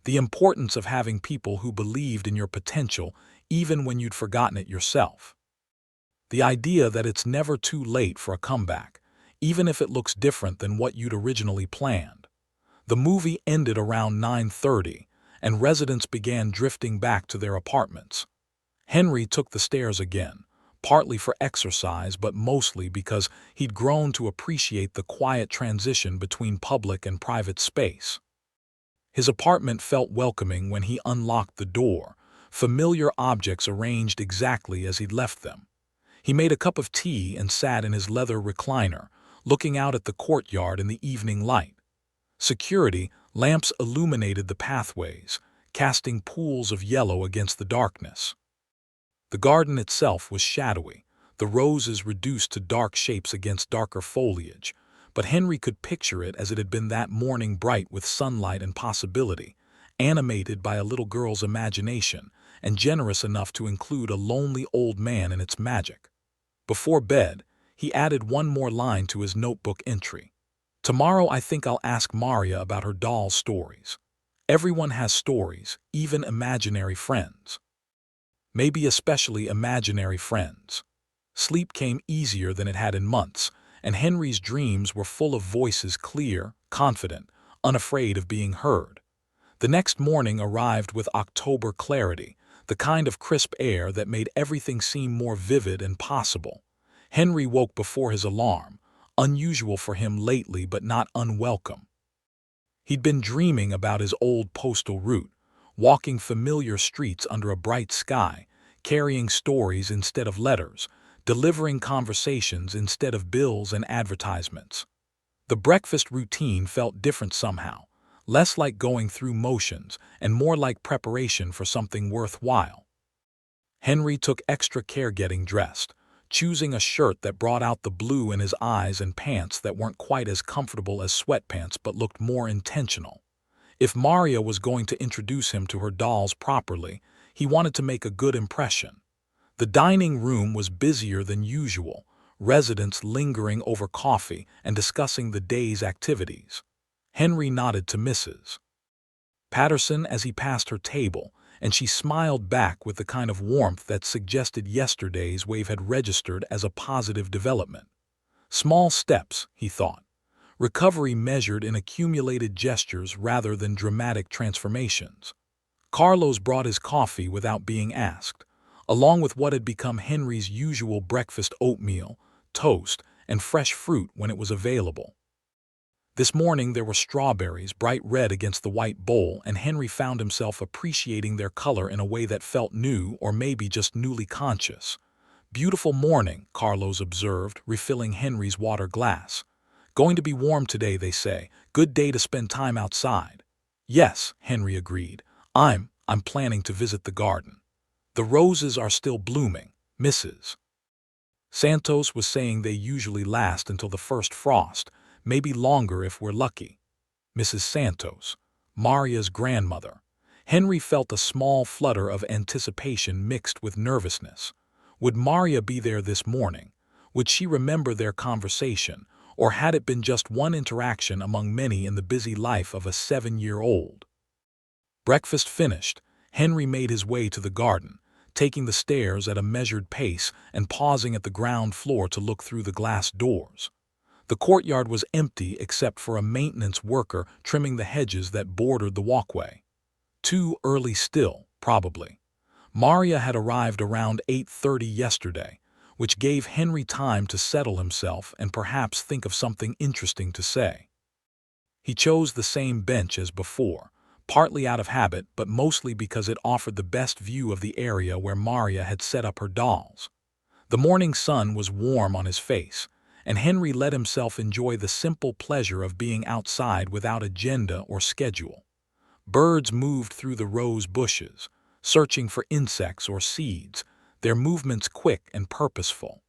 The importance of having people who believed in your potential even when you'd forgotten it yourself. The idea that it's never too late for a comeback, even if it looks different than what you'd originally planned. The movie ended around 9:30, and residents began drifting back to their apartments. Henry took the stairs again, partly for exercise but mostly because he'd grown to appreciate the quiet transition between public and private space. His apartment felt welcoming when he unlocked the door, familiar objects arranged exactly as he'd left them. He made a cup of tea and sat in his leather recliner, looking out at the courtyard in the evening light. Security lamps illuminated the pathways, casting pools of yellow against the darkness. The garden itself was shadowy, the roses reduced to dark shapes against darker foliage, but Henry could picture it as it had been that morning, bright with sunlight and possibility, animated by a little girl's imagination, and generous enough to include a lonely old man in its magic. Before bed, he added one more line to his notebook entry. Tomorrow I think I'll ask Maria about her doll stories. Everyone has stories, even imaginary friends. Maybe especially imaginary friends. Sleep came easier than it had in months, and Henry's dreams were full of voices, clear, confident, unafraid of being heard. The next morning arrived with October clarity, the kind of crisp air that made everything seem more vivid and possible. Henry woke before his alarm, unusual for him lately but not unwelcome. He'd been dreaming about his old postal route, walking familiar streets under a bright sky, carrying stories instead of letters, delivering conversations instead of bills and advertisements. The breakfast routine felt different somehow, less like going through motions and more like preparation for something worthwhile. Henry took extra care getting dressed, choosing a shirt that brought out the blue in his eyes and pants that weren't quite as comfortable as sweatpants but looked more intentional. If Maria was going to introduce him to her dolls properly, he wanted to make a good impression. The dining room was busier than usual, residents lingering over coffee and discussing the day's activities. Henry nodded to Mrs. Patterson as he passed her table, and she smiled back with the kind of warmth that suggested yesterday's wave had registered as a positive development. Small steps, he thought. Recovery measured in accumulated gestures rather than dramatic transformations. Carlos brought his coffee without being asked, along with what had become Henry's usual breakfast: oatmeal, toast, and fresh fruit when it was available. This morning there were strawberries, bright red against the white bowl, and Henry found himself appreciating their color in a way that felt new, or maybe just newly conscious. "Beautiful morning," Carlos observed, refilling Henry's water glass. "Going to be warm today, they say. Good day to spend time outside." "Yes," Henry agreed. I'm planning to visit the garden. The roses are still blooming." Mrs. Santos was saying they usually last until the first frost, maybe longer if we're lucky. Mrs. Santos, Maria's grandmother. Henry felt a small flutter of anticipation mixed with nervousness. Would Maria be there this morning? Would she remember their conversation, or had it been just one interaction among many in the busy life of a 7-year-old? Breakfast finished, Henry made his way to the garden, taking the stairs at a measured pace and pausing at the ground floor to look through the glass doors. The courtyard was empty except for a maintenance worker trimming the hedges that bordered the walkway. Too early still, probably. Maria had arrived around 8:30 yesterday, which gave Henry time to settle himself and perhaps think of something interesting to say. He chose the same bench as before, partly out of habit but mostly because it offered the best view of the area where Maria had set up her dolls. The morning sun was warm on his face, and Henry let himself enjoy the simple pleasure of being outside without agenda or schedule. Birds moved through the rose bushes, searching for insects or seeds, their movements quick and purposeful.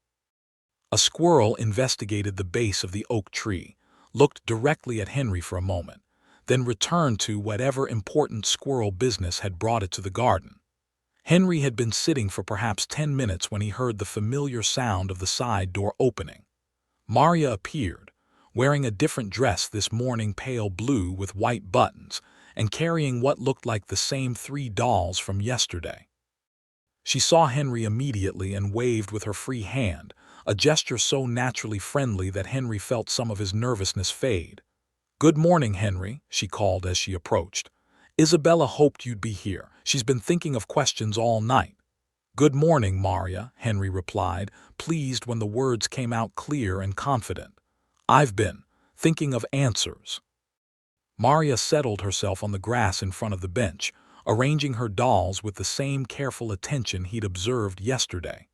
A squirrel investigated the base of the oak tree, looked directly at Henry for a moment, then returned to whatever important squirrel business had brought it to the garden. Henry had been sitting for perhaps 10 minutes when he heard the familiar sound of the side door opening. Maria appeared, wearing a different dress this morning, pale blue with white buttons, and carrying what looked like the same 3 dolls from yesterday. She saw Henry immediately and waved with her free hand, a gesture so naturally friendly that Henry felt some of his nervousness fade. "Good morning, Henry," she called as she approached. "Isabella hoped you'd be here. She's been thinking of questions all night." "Good morning, Maria," Henry replied, pleased when the words came out clear and confident. "I've been thinking of answers." Maria settled herself on the grass in front of the bench, arranging her dolls with the same careful attention he'd observed yesterday.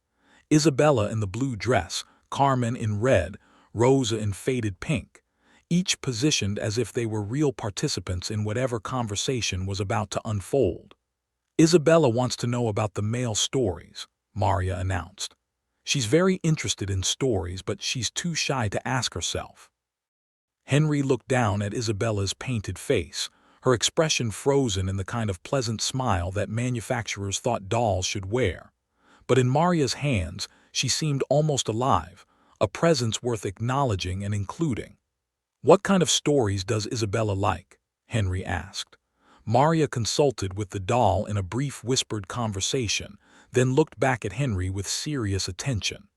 Isabella in the blue dress, Carmen in red, Rosa in faded pink, each positioned as if they were real participants in whatever conversation was about to unfold. "Isabella wants to know about the male stories," Maria announced. "She's very interested in stories, but she's too shy to ask herself." Henry looked down at Isabella's painted face, her expression frozen in the kind of pleasant smile that manufacturers thought dolls should wear. But in Maria's hands, she seemed almost alive, a presence worth acknowledging and including. "What kind of stories does Isabella like?" Henry asked. Maria consulted with the doll in a brief whispered conversation, then looked back at Henry with serious attention.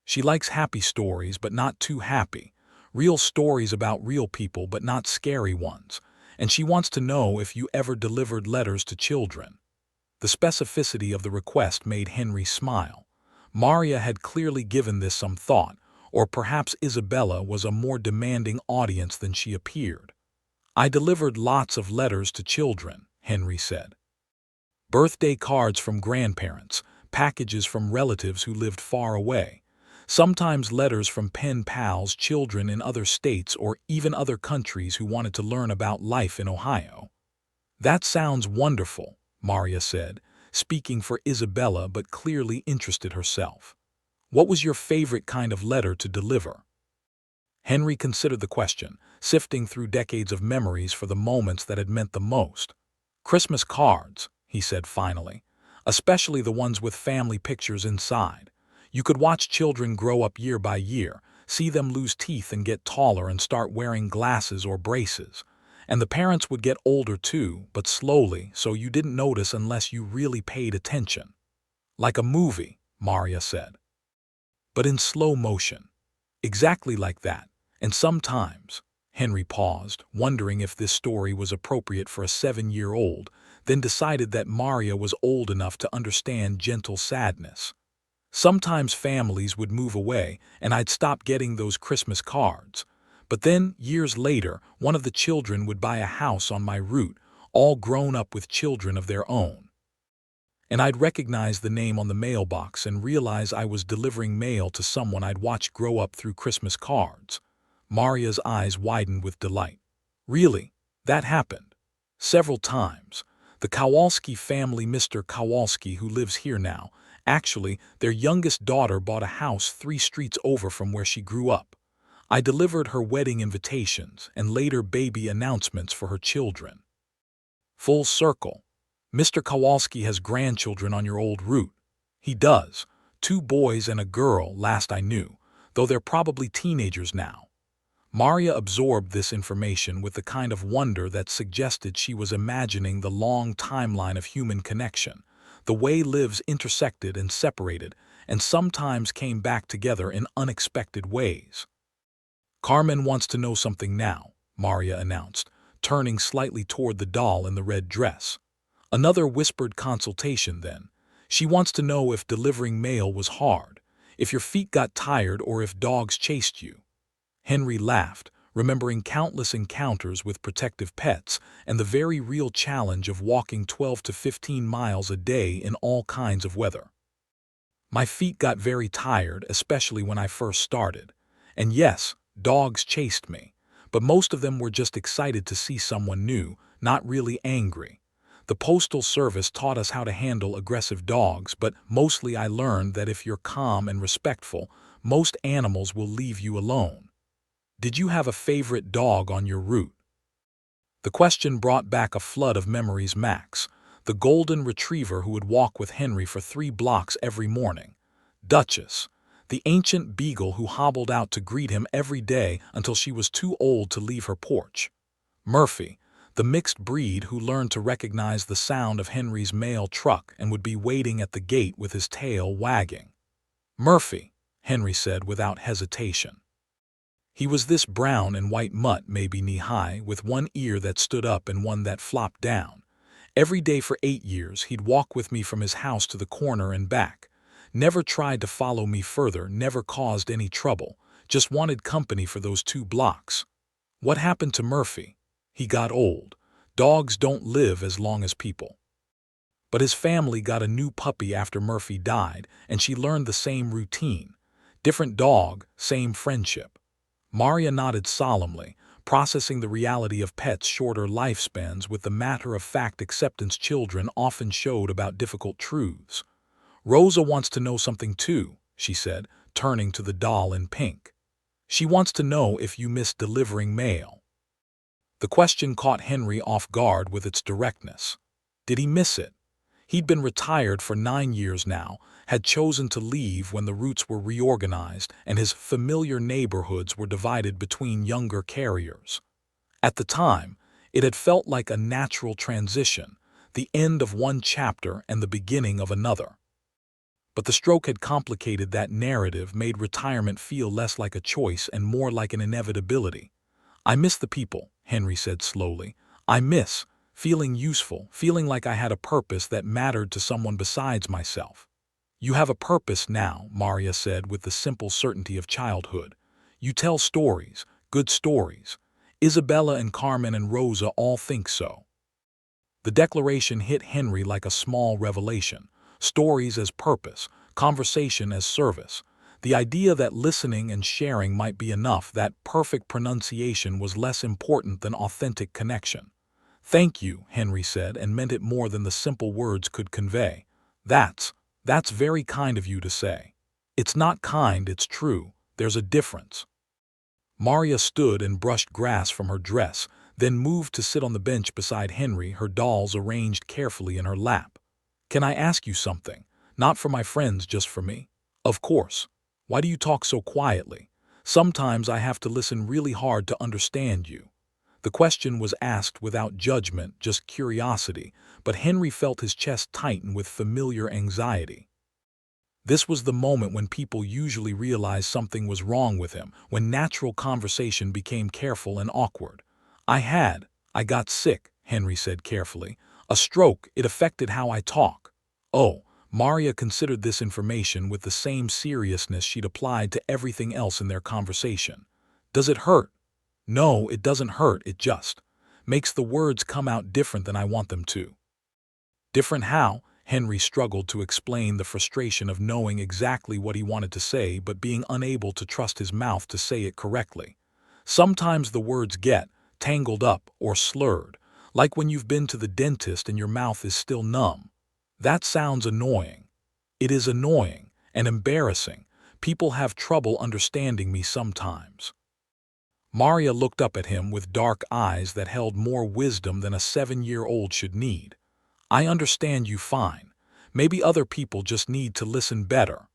"She likes happy stories, but not too happy, real stories about real people, but not scary ones, and she wants to know if you ever delivered letters to children." The specificity of the request made Henry smile. Maria had clearly given this some thought, or perhaps Isabella was a more demanding audience than she appeared. "I delivered lots of letters to children," Henry said. "Birthday cards from grandparents, packages from relatives who lived far away, sometimes letters from pen pals, children in other states or even other countries who wanted to learn about life in Ohio." "That sounds wonderful," Maria said, speaking for Isabella but clearly interested herself. "What was your favorite kind of letter to deliver?" Henry considered the question, sifting through decades of memories for the moments that had meant the most. "Christmas cards," he said finally, "especially the ones with family pictures inside. You could watch children grow up year by year, see them lose teeth and get taller and start wearing glasses or braces. And the parents would get older too, but slowly, so you didn't notice unless you really paid attention." "Like a movie," Maria said. "But in slow motion." "Exactly like that. And sometimes," Henry paused, wondering if this story was appropriate for a 7-year-old, then decided that Maria was old enough to understand gentle sadness. "Sometimes families would move away and I'd stop getting those Christmas cards. But then, years later, one of the children would buy a house on my route, all grown up with children of their own. And I'd recognize the name on the mailbox and realize I was delivering mail to someone I'd watched grow up through Christmas cards." Maria's eyes widened with delight. "Really? That happened?" "Several times. The Kowalski family, Mr. Kowalski, who lives here now, actually, their youngest daughter bought a house 3 streets over from where she grew up. I delivered her wedding invitations and later baby announcements for her children." "Full circle. Mr. Kowalski has grandchildren on your old route." "He does. 2 boys and a girl, last I knew, though they're probably teenagers now." Maria absorbed this information with the kind of wonder that suggested she was imagining the long timeline of human connection, the way lives intersected and separated, and sometimes came back together in unexpected ways. Carmen wants to know something now, Maria announced, turning slightly toward the doll in the red dress. Another whispered consultation, then. She wants to know if delivering mail was hard, if your feet got tired, or if dogs chased you. Henry laughed, remembering countless encounters with protective pets and the very real challenge of walking 12 to 15 miles a day in all kinds of weather. My feet got very tired, especially when I first started. And yes, dogs chased me, but most of them were just excited to see someone new, not really angry. The Postal Service taught us how to handle aggressive dogs, but mostly I learned that if you're calm and respectful, most animals will leave you alone. Did you have a favorite dog on your route? The question brought back a flood of memories. Max, the golden retriever who would walk with Henry for 3 blocks every morning. Duchess, the ancient beagle who hobbled out to greet him every day until she was too old to leave her porch. Murphy, the mixed breed who learned to recognize the sound of Henry's mail truck and would be waiting at the gate with his tail wagging. Murphy, Henry said without hesitation. He was this brown and white mutt, maybe knee-high, with one ear that stood up and one that flopped down. Every day for 8 years he'd walk with me from his house to the corner and back. Never tried to follow me further, never caused any trouble, just wanted company for those 2 blocks. What happened to Murphy? He got old. Dogs don't live as long as people. But his family got a new puppy after Murphy died, and she learned the same routine. Different dog, same friendship. Maria nodded solemnly, processing the reality of pets' shorter lifespans with the matter-of-fact acceptance children often showed about difficult truths. Rosa wants to know something too, she said, turning to the doll in pink. She wants to know if you miss delivering mail. The question caught Henry off guard with its directness. Did he miss it? He'd been retired for 9 years now, had chosen to leave when the routes were reorganized and his familiar neighborhoods were divided between younger carriers. At the time, it had felt like a natural transition, the end of one chapter and the beginning of another. But the stroke had complicated that narrative, made retirement feel less like a choice and more like an inevitability. I miss the people, Henry said slowly. I miss feeling useful, feeling like I had a purpose that mattered to someone besides myself. You have a purpose now, Maria said with the simple certainty of childhood. You tell stories, good stories. Isabella and Carmen and Rosa all think so. The declaration hit Henry like a small revelation. Stories as purpose, conversation as service. The idea that listening and sharing might be enough, that perfect pronunciation was less important than authentic connection. Thank you, Henry said, and meant it more than the simple words could convey. That's very kind of you to say. It's not kind, it's true. There's a difference. Maria stood and brushed grass from her dress, then moved to sit on the bench beside Henry, her dolls arranged carefully in her lap. Can I ask you something? Not for my friends, just for me? Of course. Why do you talk so quietly? Sometimes I have to listen really hard to understand you. The question was asked without judgment, just curiosity, but Henry felt his chest tighten with familiar anxiety. This was the moment when people usually realized something was wrong with him, when natural conversation became careful and awkward. I got sick, Henry said carefully. A stroke, it affected how I talk. Oh, Maria considered this information with the same seriousness she'd applied to everything else in their conversation. Does it hurt? No, it doesn't hurt, it just makes the words come out different than I want them to. Different how? Henry struggled to explain the frustration of knowing exactly what he wanted to say but being unable to trust his mouth to say it correctly. Sometimes the words get tangled up or slurred, like when you've been to the dentist and your mouth is still numb. That sounds annoying. It is annoying and embarrassing. People have trouble understanding me sometimes. Maria looked up at him with dark eyes that held more wisdom than a 7-year-old should need. I understand you fine. Maybe other people just need to listen better.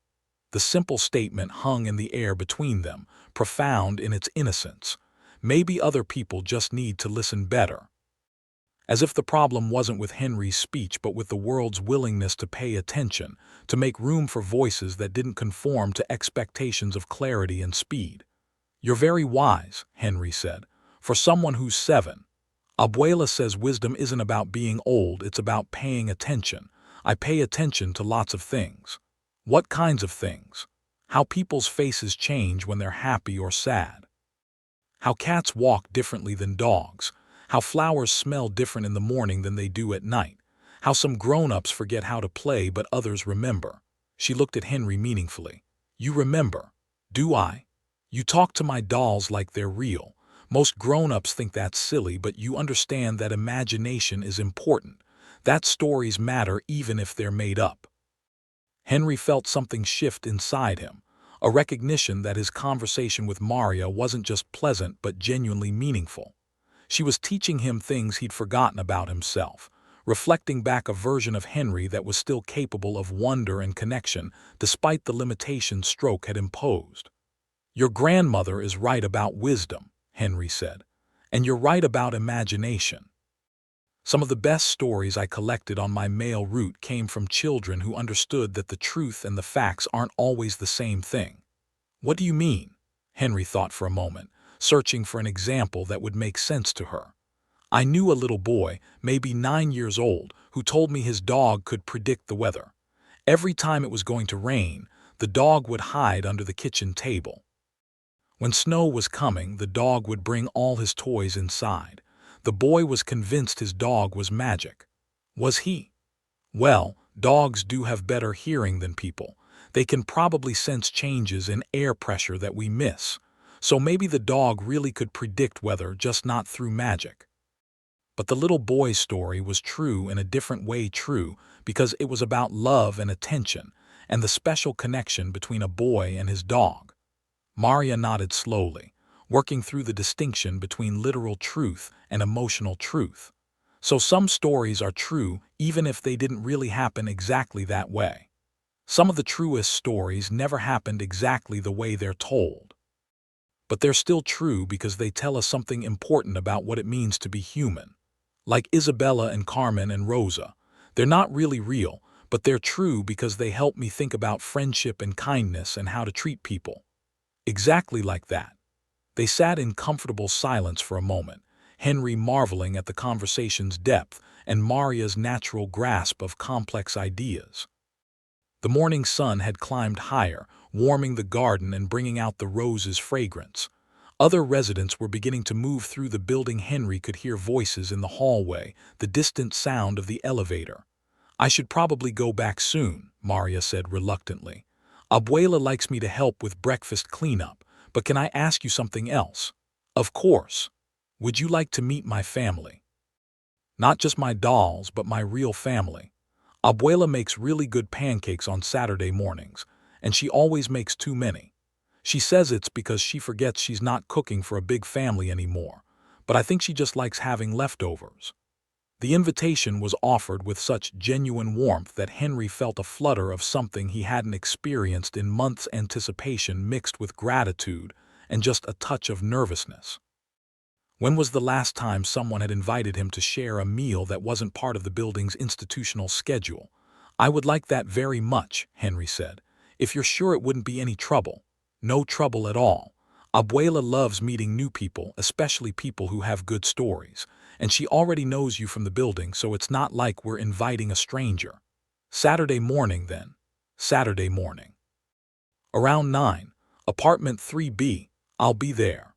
The simple statement hung in the air between them, profound in its innocence. Maybe other people just need to listen better. As if the problem wasn't with Henry's speech but with the world's willingness to pay attention, to make room for voices that didn't conform to expectations of clarity and speed. "You're very wise," Henry said, "for someone who's 7. Abuela says wisdom isn't about being old, it's about paying attention. I pay attention to lots of things." "What kinds of things?" "How people's faces change when they're happy or sad. How cats walk differently than dogs. How flowers smell different in the morning than they do at night. How some grown-ups forget how to play but others remember." She looked at Henry meaningfully. "You remember?" "Do I? You talk to my dolls like they're real. Most grown-ups think that's silly, but you understand that imagination is important, that stories matter even if they're made up." Henry felt something shift inside him, a recognition that his conversation with Maria wasn't just pleasant but genuinely meaningful. She was teaching him things he'd forgotten about himself, reflecting back a version of Henry that was still capable of wonder and connection despite the limitations stroke had imposed. "Your grandmother is right about wisdom," Henry said, "and you're right about imagination. Some of the best stories I collected on my male route came from children who understood that the truth and the facts aren't always the same thing." "What do you mean?" Henry thought for a moment, searching for an example that would make sense to her. "I knew a little boy, maybe 9 years old, who told me his dog could predict the weather. Every time it was going to rain, the dog would hide under the kitchen table. When snow was coming, the dog would bring all his toys inside. The boy was convinced his dog was magic." "Was he?" "Well, dogs do have better hearing than people. They can probably sense changes in air pressure that we miss. So maybe the dog really could predict weather, just not through magic." But the little boy's story was true in a different way, true because it was about love and attention, and the special connection between a boy and his dog. Maria nodded slowly, working through the distinction between literal truth and emotional truth. "So some stories are true even if they didn't really happen exactly that way. Some of the truest stories never happened exactly the way they're told. But they're still true because they tell us something important about what it means to be human. Like Isabella and Carmen and Rosa. They're not really real, but they're true because they help me think about friendship and kindness and how to treat people." Exactly like that. They sat in comfortable silence for a moment, Henry marveling at the conversation's depth and Maria's natural grasp of complex ideas. The morning sun had climbed higher, warming the garden and bringing out the roses' fragrance. Other residents were beginning to move through the building. Henry could hear voices in the hallway, the distant sound of the elevator. "I should probably go back soon," Maria said reluctantly. "Abuela likes me to help with breakfast cleanup, but can I ask you something else?" "Of course. Would you like to meet my family? Not just my dolls, but my real family. Abuela makes really good pancakes on Saturday mornings, and she always makes too many. She says it's because she forgets she's not cooking for a big family anymore, but I think she just likes having leftovers." The invitation was offered with such genuine warmth that Henry felt a flutter of something he hadn't experienced in months, anticipation mixed with gratitude and just a touch of nervousness. When was the last time someone had invited him to share a meal that wasn't part of the building's institutional schedule? "I would like that very much," Henry said, "if you're sure it wouldn't be any trouble." "No trouble at all. Abuela loves meeting new people, especially people who have good stories, and she already knows you from the building, so it's not like we're inviting a stranger." "Saturday morning, then." "Saturday morning. Around 9, apartment 3B. I'll be there."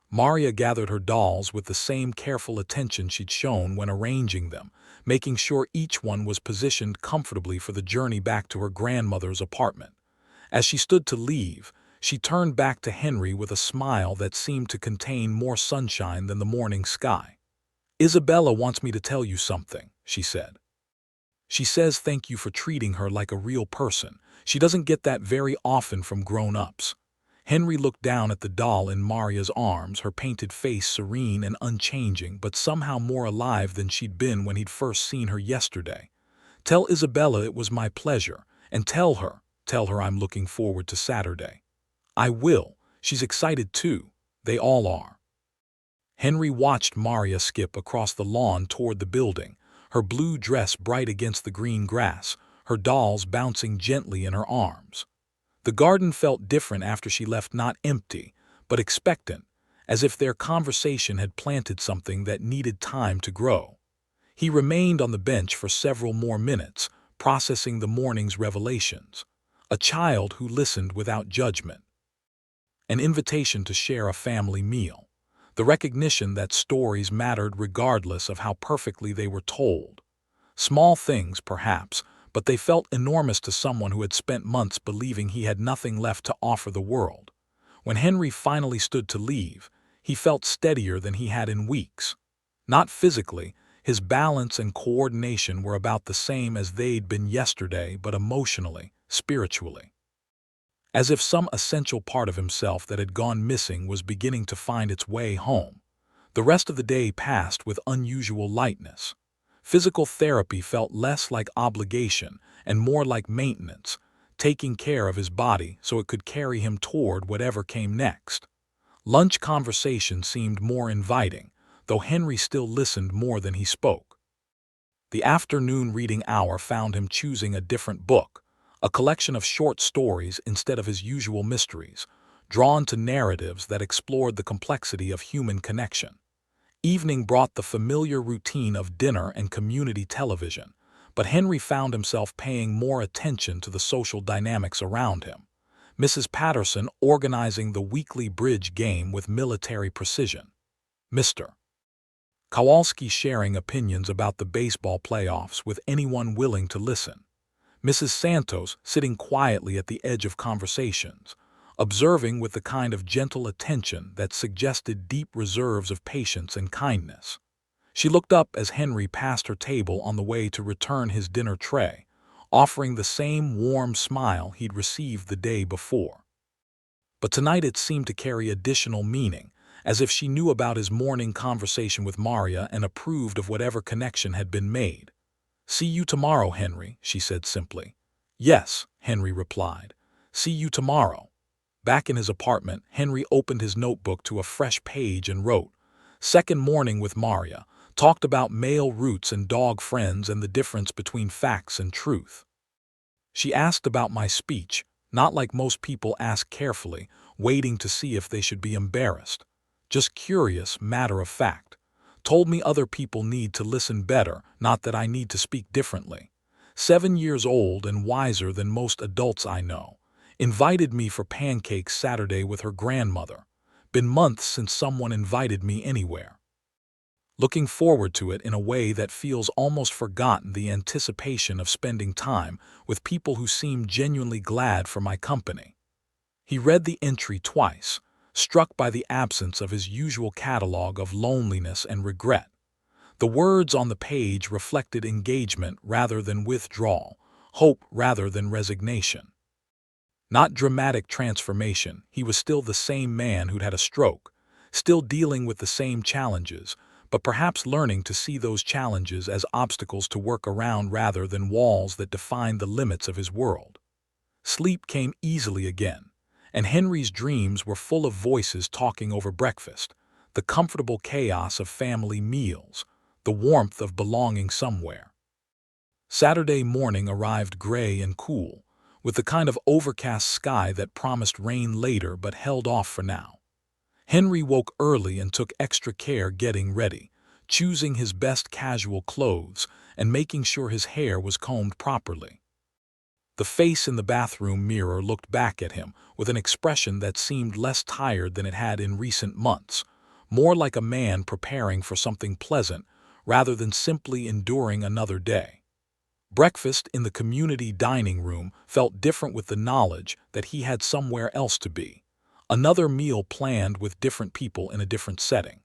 Maria gathered her dolls with the same careful attention she'd shown when arranging them, making sure each one was positioned comfortably for the journey back to her grandmother's apartment. As she stood to leave, she turned back to Henry with a smile that seemed to contain more sunshine than the morning sky. "Isabella wants me to tell you something," she said. "She says thank you for treating her like a real person. She doesn't get that very often from grown-ups." Henry looked down at the doll in Maria's arms, her painted face serene and unchanging, but somehow more alive than she'd been when he'd first seen her yesterday. "Tell Isabella it was my pleasure, and tell her I'm looking forward to Saturday." "I will. She's excited too. They all are." Henry watched Maria skip across the lawn toward the building, her blue dress bright against the green grass, her dolls bouncing gently in her arms. The garden felt different after she left, not empty, but expectant, as if their conversation had planted something that needed time to grow. He remained on the bench for several more minutes, processing the morning's revelations. A child who listened without judgment. An invitation to share a family meal. The recognition that stories mattered regardless of how perfectly they were told. Small things, perhaps, but they felt enormous to someone who had spent months believing he had nothing left to offer the world. When Henry finally stood to leave, he felt steadier than he had in weeks. Not physically, his balance and coordination were about the same as they'd been yesterday, but emotionally, spiritually. As if some essential part of himself that had gone missing was beginning to find its way home. The rest of the day passed with unusual lightness. Physical therapy felt less like obligation and more like maintenance, taking care of his body so it could carry him toward whatever came next. Lunch conversation seemed more inviting, though Henry still listened more than he spoke. The afternoon reading hour found him choosing a different book, a collection of short stories instead of his usual mysteries, drawn to narratives that explored the complexity of human connection. Evening brought the familiar routine of dinner and community television, but Henry found himself paying more attention to the social dynamics around him. Mrs. Patterson organizing the weekly bridge game with military precision. Mr. Kowalski sharing opinions about the baseball playoffs with anyone willing to listen. Mrs. Santos sitting quietly at the edge of conversations, observing with the kind of gentle attention that suggested deep reserves of patience and kindness. She looked up as Henry passed her table on the way to return his dinner tray, offering the same warm smile he'd received the day before. But tonight it seemed to carry additional meaning, as if she knew about his morning conversation with Maria and approved of whatever connection had been made. "See you tomorrow, Henry," she said simply. "Yes," Henry replied. "See you tomorrow." Back in his apartment, Henry opened his notebook to a fresh page and wrote, "Second morning with Maria, talked about male roots and dog friends and the difference between facts and truth. She asked about my speech, not like most people ask carefully, waiting to see if they should be embarrassed. Just curious, matter of fact. Told me other people need to listen better, not that I need to speak differently. 7 years old and wiser than most adults I know. Invited me for pancakes Saturday with her grandmother. Been months since someone invited me anywhere. Looking forward to it in a way that feels almost forgotten, the anticipation of spending time with people who seem genuinely glad for my company." He read the entry twice, struck by the absence of his usual catalog of loneliness and regret. The words on the page reflected engagement rather than withdrawal, hope rather than resignation. Not dramatic transformation, he was still the same man who'd had a stroke, still dealing with the same challenges, but perhaps learning to see those challenges as obstacles to work around rather than walls that defined the limits of his world. Sleep came easily again, and Henry's dreams were full of voices talking over breakfast, the comfortable chaos of family meals, the warmth of belonging somewhere. Saturday morning arrived gray and cool, with the kind of overcast sky that promised rain later but held off for now. Henry woke early and took extra care getting ready, choosing his best casual clothes and making sure his hair was combed properly. The face in the bathroom mirror looked back at him with an expression that seemed less tired than it had in recent months, more like a man preparing for something pleasant rather than simply enduring another day. Breakfast in the community dining room felt different with the knowledge that he had somewhere else to be, another meal planned with different people in a different setting.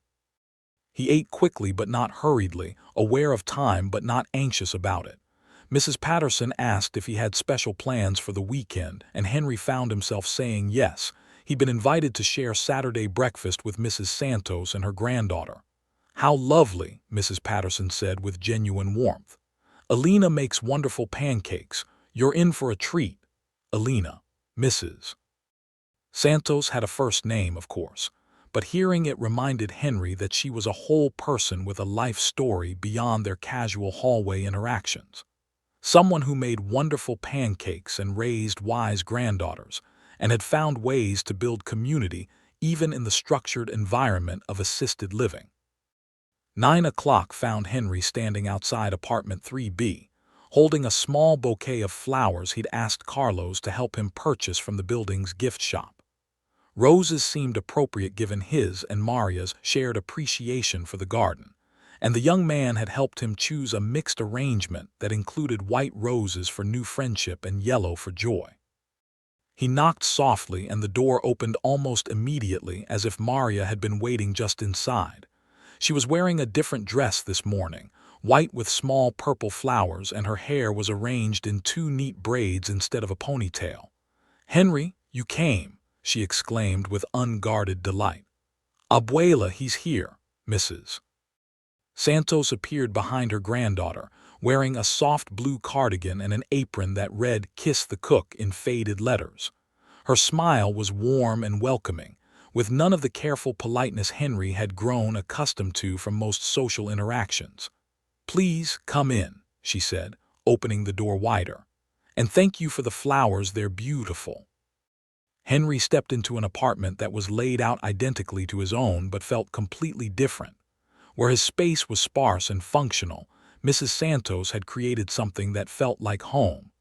He ate quickly but not hurriedly, aware of time but not anxious about it. Mrs. Patterson asked if he had special plans for the weekend, and Henry found himself saying yes. He'd been invited to share Saturday breakfast with Mrs. Santos and her granddaughter. "How lovely," Mrs. Patterson said with genuine warmth. "Alina makes wonderful pancakes. You're in for a treat." Alina, Mrs. Santos had a first name, of course, but hearing it reminded Henry that she was a whole person with a life story beyond their casual hallway interactions. Someone who made wonderful pancakes and raised wise granddaughters, and had found ways to build community even in the structured environment of assisted living. 9 o'clock found Henry standing outside apartment 3B, holding a small bouquet of flowers he'd asked Carlos to help him purchase from the building's gift shop. Roses seemed appropriate given his and Maria's shared appreciation for the garden, and the young man had helped him choose a mixed arrangement that included white roses for new friendship and yellow for joy. He knocked softly and the door opened almost immediately, as if Maria had been waiting just inside. She was wearing a different dress this morning, white with small purple flowers, and her hair was arranged in 2 neat braids instead of a ponytail. "Henry, you came," she exclaimed with unguarded delight. "Abuela, he's here, Mrs. Santos appeared behind her granddaughter, wearing a soft blue cardigan and an apron that read "Kiss the Cook" in faded letters. Her smile was warm and welcoming, with none of the careful politeness Henry had grown accustomed to from most social interactions. "Please come in," she said, opening the door wider. "And thank you for the flowers, they're beautiful." Henry stepped into an apartment that was laid out identically to his own but felt completely different. Where his space was sparse and functional, Mrs. Santos had created something that felt like home.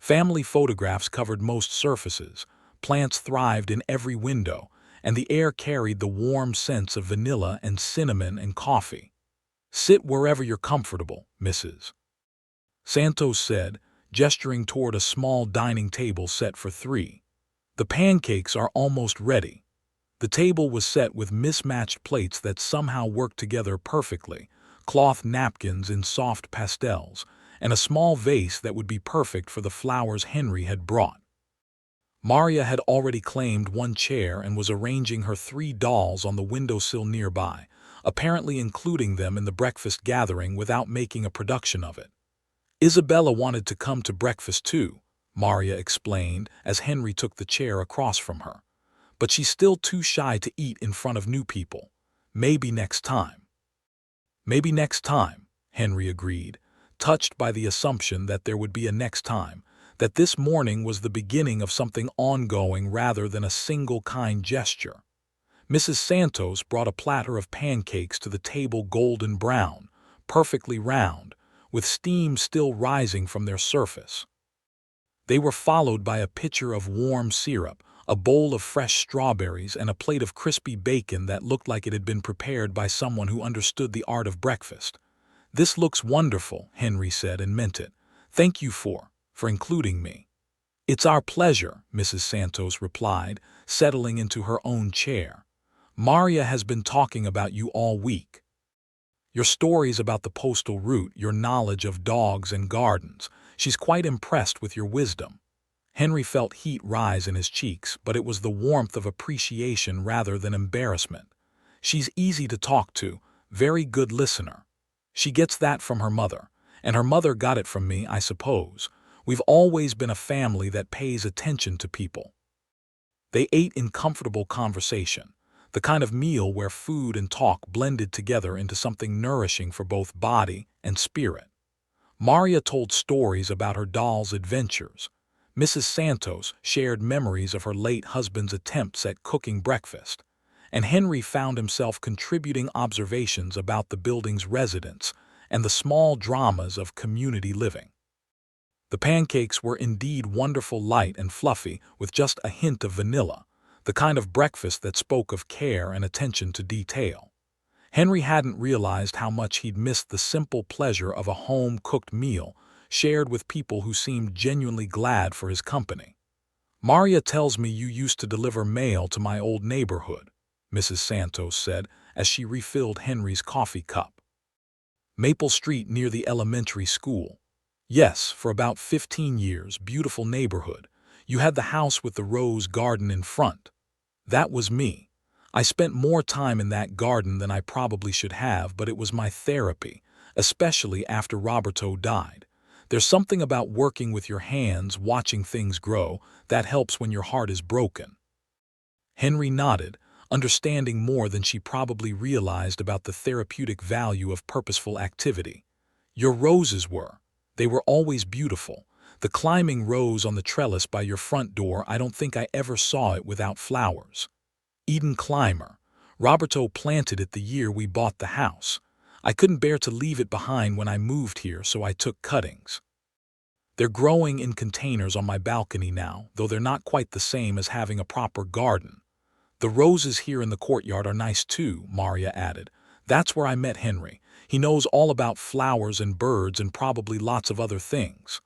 Family photographs covered most surfaces, plants thrived in every window, and the air carried the warm scents of vanilla and cinnamon and coffee. "Sit wherever you're comfortable, Mrs. Santos said, gesturing toward a small dining table set for 3. "The pancakes are almost ready." The table was set with mismatched plates that somehow worked together perfectly, cloth napkins in soft pastels, and a small vase that would be perfect for the flowers Henry had brought. Maria had already claimed one chair and was arranging her 3 dolls on the windowsill nearby, apparently including them in the breakfast gathering without making a production of it. "Isabella wanted to come to breakfast too," Maria explained as Henry took the chair across from her. "But she's still too shy to eat in front of new people. Maybe next time." "Maybe next time," Henry agreed, touched by the assumption that there would be a next time, that this morning was the beginning of something ongoing rather than a single kind gesture. Mrs. Santos brought a platter of pancakes to the table, golden brown, perfectly round, with steam still rising from their surface. They were followed by a pitcher of warm syrup, a bowl of fresh strawberries, and a plate of crispy bacon that looked like it had been prepared by someone who understood the art of breakfast. "This looks wonderful," Henry said, and meant it. "Thank you for including me." "It's our pleasure," Mrs. Santos replied, settling into her own chair. "Maria has been talking about you all week. Your stories about the postal route, your knowledge of dogs and gardens. She's quite impressed with your wisdom." Henry felt heat rise in his cheeks, but it was the warmth of appreciation rather than embarrassment. "She's easy to talk to, very good listener. She gets that from her mother, and her mother got it from me, I suppose. We've always been a family that pays attention to people." They ate in comfortable conversation, the kind of meal where food and talk blended together into something nourishing for both body and spirit. Maria told stories about her doll's adventures. Mrs. Santos shared memories of her late husband's attempts at cooking breakfast, and Henry found himself contributing observations about the building's residents and the small dramas of community living. The pancakes were indeed wonderful, light and fluffy, with just a hint of vanilla, the kind of breakfast that spoke of care and attention to detail. Henry hadn't realized how much he'd missed the simple pleasure of a home-cooked meal shared with people who seemed genuinely glad for his company. "Maria tells me you used to deliver mail to my old neighborhood," Mrs. Santos said as she refilled Henry's coffee cup. "Maple Street near the elementary school." "Yes, for about 15 years, beautiful neighborhood. You had the house with the rose garden in front." "That was me. I spent more time in that garden than I probably should have, but it was my therapy, especially after Roberto died. There's something about working with your hands, watching things grow, that helps when your heart is broken." Henry nodded, understanding more than she probably realized about the therapeutic value of purposeful activity. Your roses were. They were always beautiful. The climbing rose on the trellis by your front door, I don't think I ever saw it without flowers. Eden Climber. Roberto planted it the year we bought the house. I couldn't bear to leave it behind when I moved here, so I took cuttings. They're growing in containers on my balcony now, though they're not quite the same as having a proper garden. The roses here in the courtyard are nice too, Maria added. That's where I met Henry. He knows all about flowers and birds and probably lots of other things.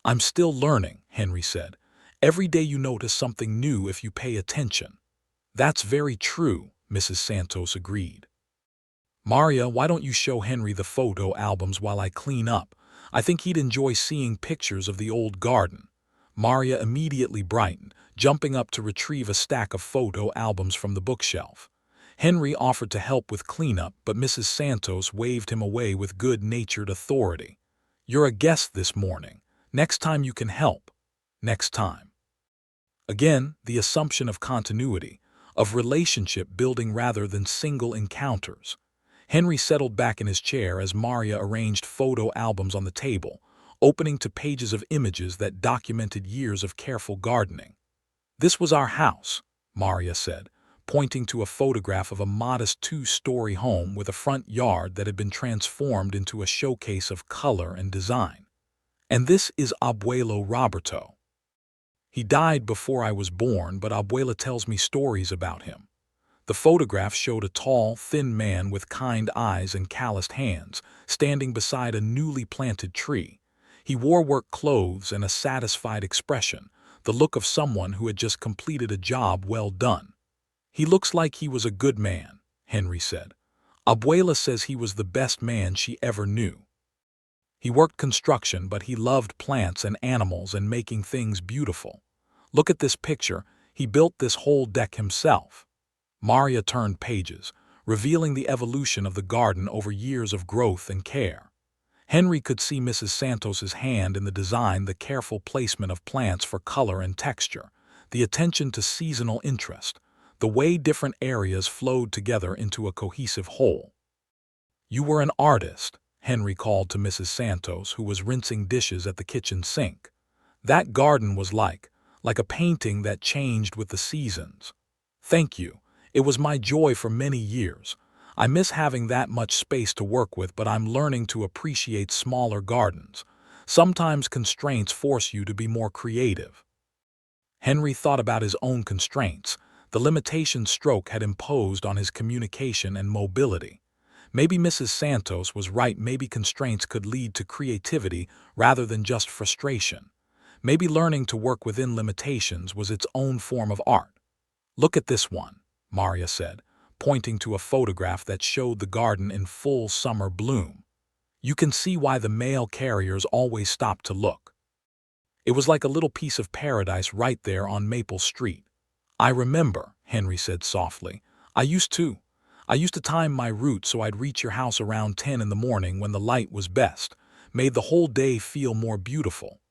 I'm still learning, Henry said. Every day you notice something new if you pay attention. That's very true, Mrs. Santos agreed. Maria, why don't you show Henry the photo albums while I clean up? I think he'd enjoy seeing pictures of the old garden. Maria immediately brightened, jumping up to retrieve a stack of photo albums from the bookshelf. Henry offered to help with cleanup, but Mrs. Santos waved him away with good-natured authority. You're a guest this morning. Next time you can help. Next time. Again, the assumption of continuity, of relationship building rather than single encounters. Henry settled back in his chair as Maria arranged photo albums on the table, opening to pages of images that documented years of careful gardening. This was our house, Maria said, pointing to a photograph of a modest two-story home with a front yard that had been transformed into a showcase of color and design. And this is Abuelo Roberto. He died before I was born, but Abuela tells me stories about him. The photograph showed a tall, thin man with kind eyes and calloused hands, standing beside a newly planted tree. He wore work clothes and a satisfied expression, the look of someone who had just completed a job well done. He looks like he was a good man, Henry said. Abuela says he was the best man she ever knew. He worked construction, but he loved plants and animals and making things beautiful. Look at this picture. He built this whole deck himself. Maria turned pages, revealing the evolution of the garden over years of growth and care. Henry could see Mrs. Santos's hand in the design, the careful placement of plants for color and texture, the attention to seasonal interest, the way different areas flowed together into a cohesive whole. You were an artist, Henry called to Mrs. Santos, who was rinsing dishes at the kitchen sink. That garden was like a painting that changed with the seasons. Thank you. It was my joy for many years. I miss having that much space to work with, but I'm learning to appreciate smaller gardens. Sometimes constraints force you to be more creative. Henry thought about his own constraints, the limitations stroke had imposed on his communication and mobility. Maybe Mrs. Santos was right, maybe constraints could lead to creativity rather than just frustration. Maybe learning to work within limitations was its own form of art. Look at this one, Maria said, pointing to a photograph that showed the garden in full summer bloom. You can see why the mail carriers always stopped to look. It was like a little piece of paradise right there on Maple Street. I remember, Henry said softly. I used to time my route so I'd reach your house around 10 in the morning when the light was best, made the whole day feel more beautiful.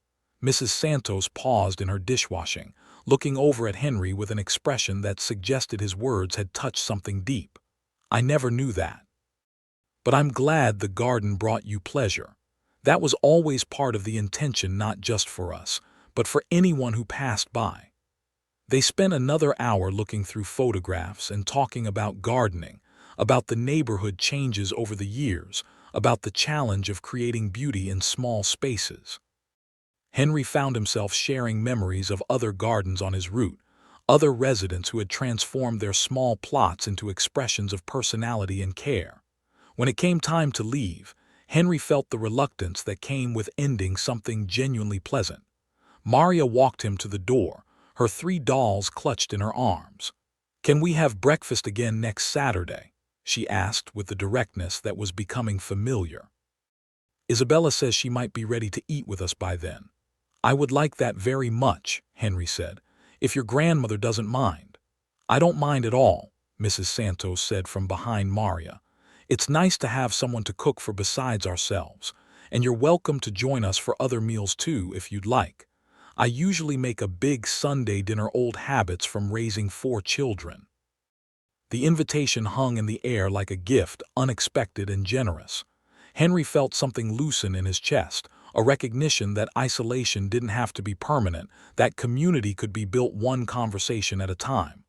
Mrs. Santos paused in her dishwashing, looking over at Henry with an expression that suggested his words had touched something deep. I never knew that. But I'm glad the garden brought you pleasure. That was always part of the intention, not just for us, but for anyone who passed by. They spent another hour looking through photographs and talking about gardening, about the neighborhood changes over the years, about the challenge of creating beauty in small spaces. Henry found himself sharing memories of other gardens on his route, other residents who had transformed their small plots into expressions of personality and care. When it came time to leave, Henry felt the reluctance that came with ending something genuinely pleasant. Maria walked him to the door, her 3 dolls clutched in her arms. Can we have breakfast again next Saturday? She asked with the directness that was becoming familiar. Isabella says she might be ready to eat with us by then. I would like that very much, Henry said, if your grandmother doesn't mind. I don't mind at all, Mrs. Santos said from behind Maria. It's nice to have someone to cook for besides ourselves, and you're welcome to join us for other meals too if you'd like. I usually make a big Sunday dinner, old habits from raising 4 children. The invitation hung in the air like a gift, unexpected and generous. Henry felt something loosen in his chest, a recognition that isolation didn't have to be permanent, that community could be built one conversation at a time.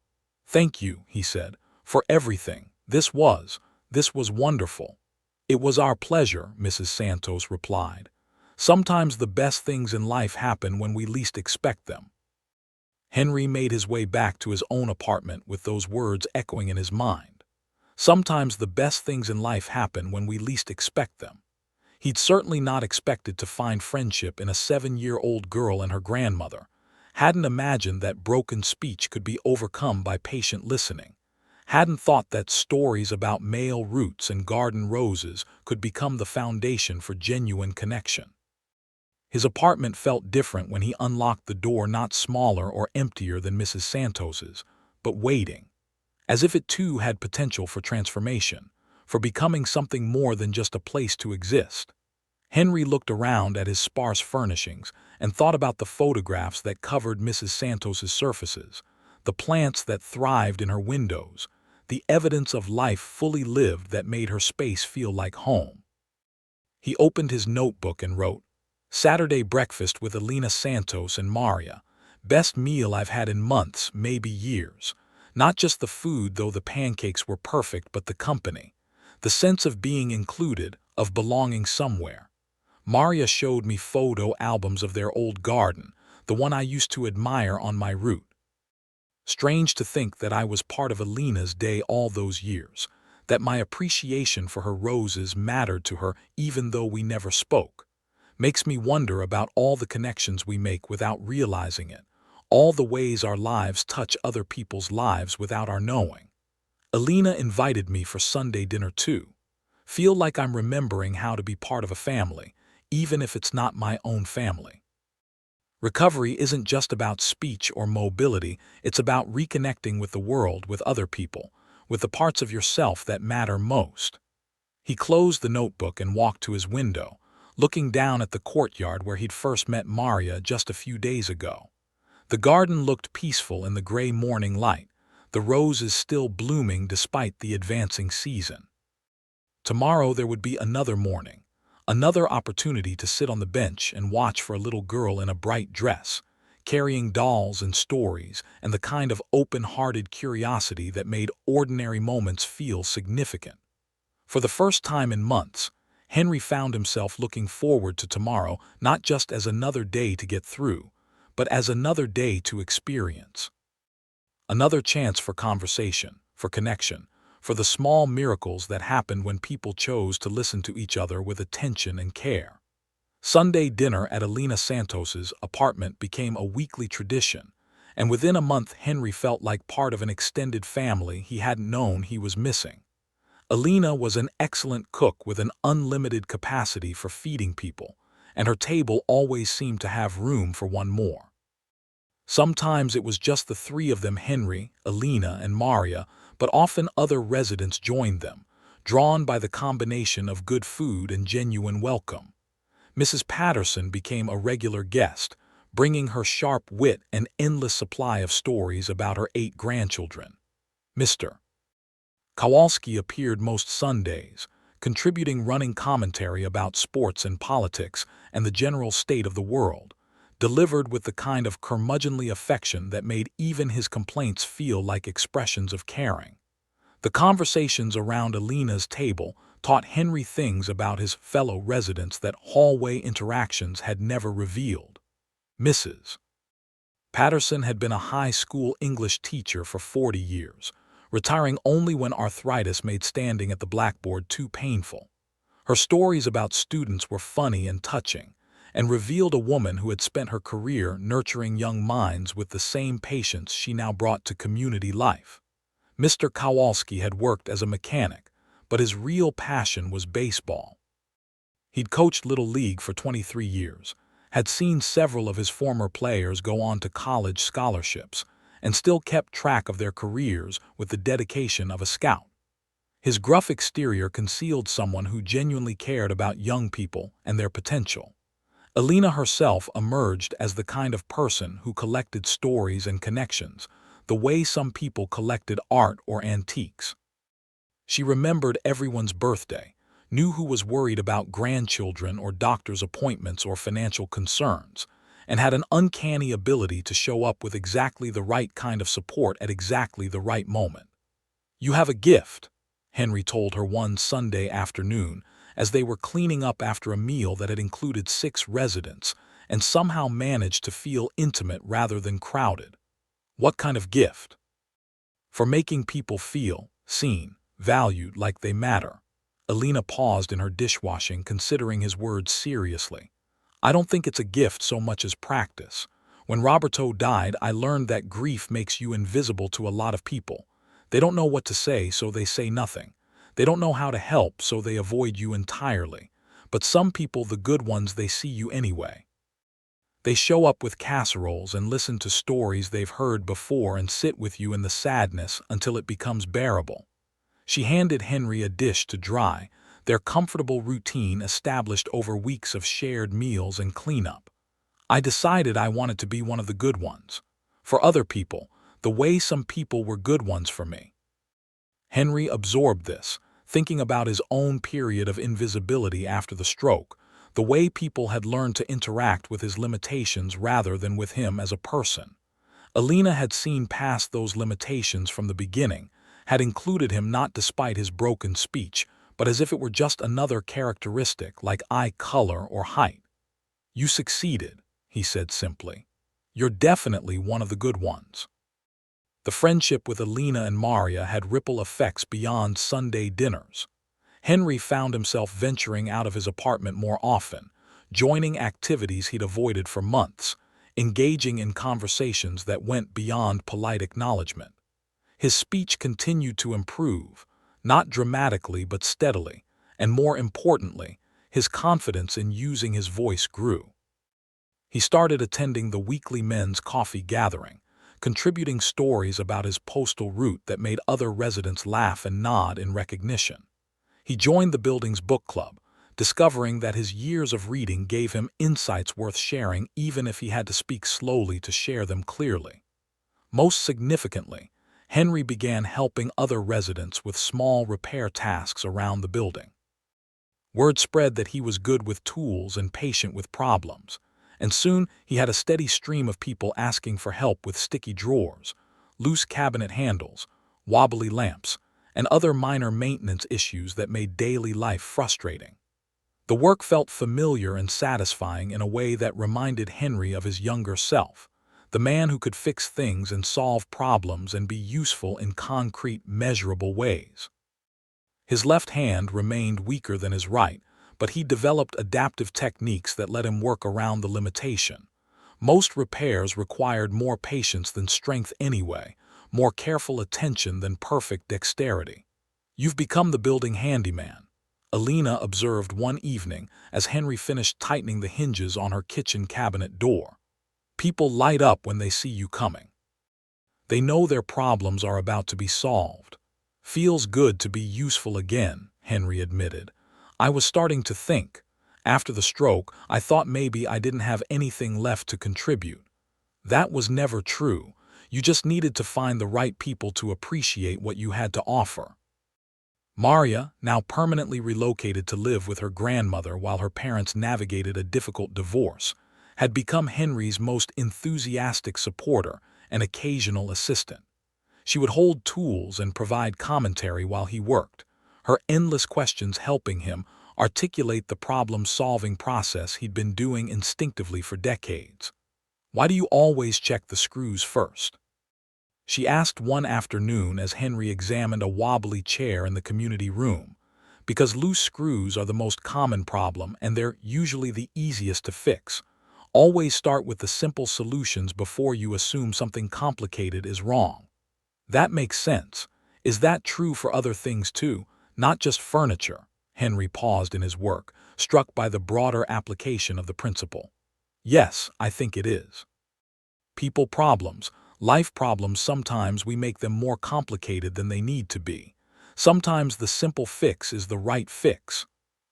"Thank you," he said, "for everything. This was wonderful." "It was our pleasure," Mrs. Santos replied. "Sometimes the best things in life happen when we least expect them." Henry made his way back to his own apartment with those words echoing in his mind. Sometimes the best things in life happen when we least expect them. He'd certainly not expected to find friendship in a 7-year-old girl and her grandmother, hadn't imagined that broken speech could be overcome by patient listening, hadn't thought that stories about male roots and garden roses could become the foundation for genuine connection. His apartment felt different when he unlocked the door, not smaller or emptier than Mrs. Santos's, but waiting, as if it too had potential for transformation, for becoming something more than just a place to exist. Henry looked around at his sparse furnishings and thought about the photographs that covered Mrs. Santos's surfaces, the plants that thrived in her windows, the evidence of life fully lived that made her space feel like home. He opened his notebook and wrote, "Saturday breakfast with Elena Santos and Maria. Best meal I've had in months, maybe years. Not just the food, though the pancakes were perfect, but the company. The sense of being included, of belonging somewhere. Maria showed me photo albums of their old garden, the one I used to admire on my route. Strange to think that I was part of Elena's day all those years, that my appreciation for her roses mattered to her even though we never spoke. Makes me wonder about all the connections we make without realizing it, all the ways our lives touch other people's lives without our knowing. Elena invited me for Sunday dinner too. Feel like I'm remembering how to be part of a family, even if it's not my own family." Recovery isn't just about speech or mobility, it's about reconnecting with the world, with other people, with the parts of yourself that matter most. He closed the notebook and walked to his window, looking down at the courtyard where he'd first met Maria just a few days ago. The garden looked peaceful in the gray morning light, the roses still blooming despite the advancing season. Tomorrow there would be another morning, another opportunity to sit on the bench and watch for a little girl in a bright dress, carrying dolls and stories and the kind of open-hearted curiosity that made ordinary moments feel significant. For the first time in months, Henry found himself looking forward to tomorrow not just as another day to get through, but as another day to experience. Another chance for conversation, for connection, for the small miracles that happened when people chose to listen to each other with attention and care. Sunday dinner at Elena Santos's apartment became a weekly tradition, and within a month Henry felt like part of an extended family he hadn't known he was missing. Elena was an excellent cook with an unlimited capacity for feeding people, and her table always seemed to have room for one more. Sometimes it was just the three of them, Henry, Elena, and Maria, but often other residents joined them, drawn by the combination of good food and genuine welcome. Mrs. Patterson became a regular guest, bringing her sharp wit and endless supply of stories about her 8 grandchildren. Mr. Kowalski appeared most Sundays, contributing running commentary about sports and politics and the general state of the world, delivered with the kind of curmudgeonly affection that made even his complaints feel like expressions of caring. The conversations around Elena's table taught Henry things about his fellow residents that hallway interactions had never revealed. Mrs. Patterson had been a high school English teacher for 40 years, retiring only when arthritis made standing at the blackboard too painful. Her stories about students were funny and touching, and revealed a woman who had spent her career nurturing young minds with the same patience she now brought to community life. Mr. Kowalski had worked as a mechanic, but his real passion was baseball. He'd coached Little League for 23 years, had seen several of his former players go on to college scholarships, and still kept track of their careers with the dedication of a scout. His gruff exterior concealed someone who genuinely cared about young people and their potential. Elena herself emerged as the kind of person who collected stories and connections, the way some people collected art or antiques. She remembered everyone's birthday, knew who was worried about grandchildren or doctor's appointments or financial concerns, and had an uncanny ability to show up with exactly the right kind of support at exactly the right moment. "You have a gift," Henry told her one Sunday afternoon as they were cleaning up after a meal that had included 6 residents and somehow managed to feel intimate rather than crowded. "What kind of gift?" "For making people feel seen, valued, like they matter." Alina paused in her dishwashing, considering his words seriously. "I don't think it's a gift so much as practice. When Roberto died, I learned that grief makes you invisible to a lot of people. They don't know what to say, so they say nothing. They don't know how to help, so they avoid you entirely. But some people, the good ones, they see you anyway. They show up with casseroles and listen to stories they've heard before and sit with you in the sadness until it becomes bearable." She handed Henry a dish to dry, their comfortable routine established over weeks of shared meals and cleanup. "I decided I wanted to be one of the good ones. For other people, the way some people were good ones for me." Henry absorbed this, thinking about his own period of invisibility after the stroke, the way people had learned to interact with his limitations rather than with him as a person. Alina had seen past those limitations from the beginning, had included him not despite his broken speech, but as if it were just another characteristic like eye color or height. "You succeeded," he said simply. "You're definitely one of the good ones." The friendship with Alina and Maria had ripple effects beyond Sunday dinners. Henry found himself venturing out of his apartment more often, joining activities he'd avoided for months, engaging in conversations that went beyond polite acknowledgement. His speech continued to improve, not dramatically but steadily, and more importantly, his confidence in using his voice grew. He started attending the weekly men's coffee gathering, contributing stories about his postal route that made other residents laugh and nod in recognition. He joined the building's book club, discovering that his years of reading gave him insights worth sharing even if he had to speak slowly to share them clearly. Most significantly, Henry began helping other residents with small repair tasks around the building. Word spread that he was good with tools and patient with problems, and soon he had a steady stream of people asking for help with sticky drawers, loose cabinet handles, wobbly lamps, and other minor maintenance issues that made daily life frustrating. The work felt familiar and satisfying in a way that reminded Henry of his younger self, the man who could fix things and solve problems and be useful in concrete, measurable ways. His left hand remained weaker than his right, but he developed adaptive techniques that let him work around the limitation. Most repairs required more patience than strength anyway, more careful attention than perfect dexterity. "You've become the building handyman," Alina observed one evening as Henry finished tightening the hinges on her kitchen cabinet door. "People light up when they see you coming. They know their problems are about to be solved." "Feels good to be useful again," Henry admitted. "I was starting to think. After the stroke, I thought maybe I didn't have anything left to contribute. That was never true. You just needed to find the right people to appreciate what you had to offer." Maria, now permanently relocated to live with her grandmother while her parents navigated a difficult divorce, had become Henry's most enthusiastic supporter and occasional assistant. She would hold tools and provide commentary while he worked, her endless questions helping him articulate the problem-solving process he'd been doing instinctively for decades. "Why do you always check the screws first?" she asked one afternoon as Henry examined a wobbly chair in the community room. "Because loose screws are the most common problem and they're usually the easiest to fix. Always start with the simple solutions before you assume something complicated is wrong." "That makes sense. Is that true for other things too, not just furniture?" Henry paused in his work, struck by the broader application of the principle. "Yes, I think it is. People problems, life problems, sometimes we make them more complicated than they need to be. Sometimes the simple fix is the right fix.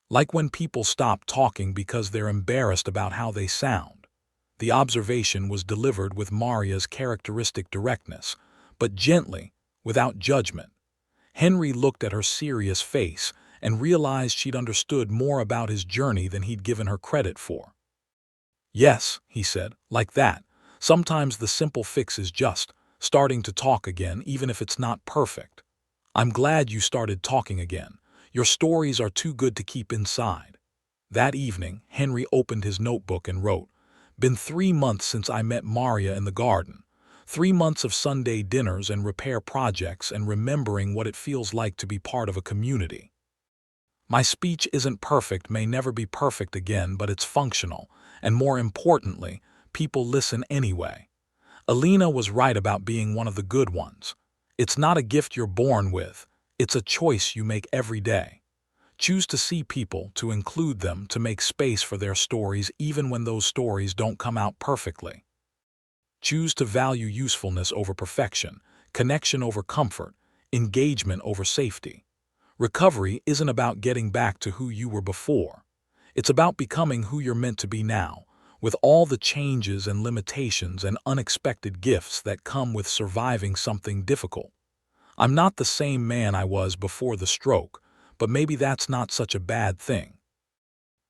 Like when people stop talking because they're embarrassed about how they sound." The observation was delivered with Maria's characteristic directness, but gently, without judgment. Henry looked at her serious face and realized she'd understood more about his journey than he'd given her credit for. "Yes," he said, "like that. Sometimes the simple fix is just starting to talk again, even if it's not perfect. I'm glad you started talking again. Your stories are too good to keep inside." That evening, Henry opened his notebook and wrote, "Been 3 months since I met Maria in the garden. 3 months of Sunday dinners and repair projects and remembering what it feels like to be part of a community. My speech isn't perfect, may never be perfect again, but it's functional, and more importantly, people listen anyway. Alina was right about being one of the good ones. It's not a gift you're born with, it's a choice you make every day. Choose to see people, to include them, to make space for their stories even when those stories don't come out perfectly. Choose to value usefulness over perfection, connection over comfort, engagement over safety. Recovery isn't about getting back to who you were before. It's about becoming who you're meant to be now, with all the changes and limitations and unexpected gifts that come with surviving something difficult. I'm not the same man I was before the stroke, but maybe that's not such a bad thing.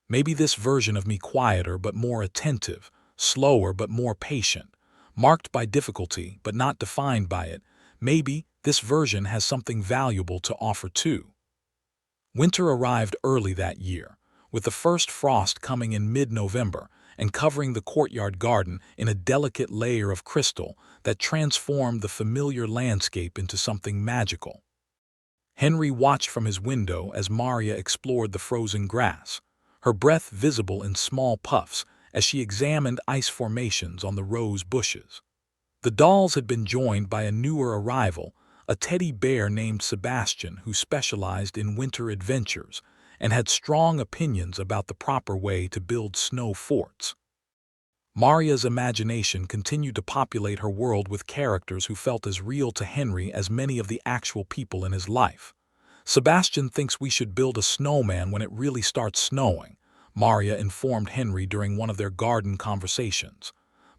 Maybe this version of me quieter but more attentive, slower but more patient, marked by difficulty but not defined by it, maybe this version has something valuable to offer too. Winter arrived early that year, with the first frost coming in mid-November and covering the courtyard garden in a delicate layer of crystal that transformed the familiar landscape into something magical. Henry watched from his window as Maria explored the frozen grass, her breath visible in small puffs as she examined ice formations on the rose bushes. The dolls had been joined by a newer arrival, a teddy bear named Sebastian who specialized in winter adventures and had strong opinions about the proper way to build snow forts. Maria's imagination continued to populate her world with characters who felt as real to Henry as many of the actual people in his life. "Sebastian thinks we should build a snowman when it really starts snowing," Maria informed Henry during one of their garden conversations.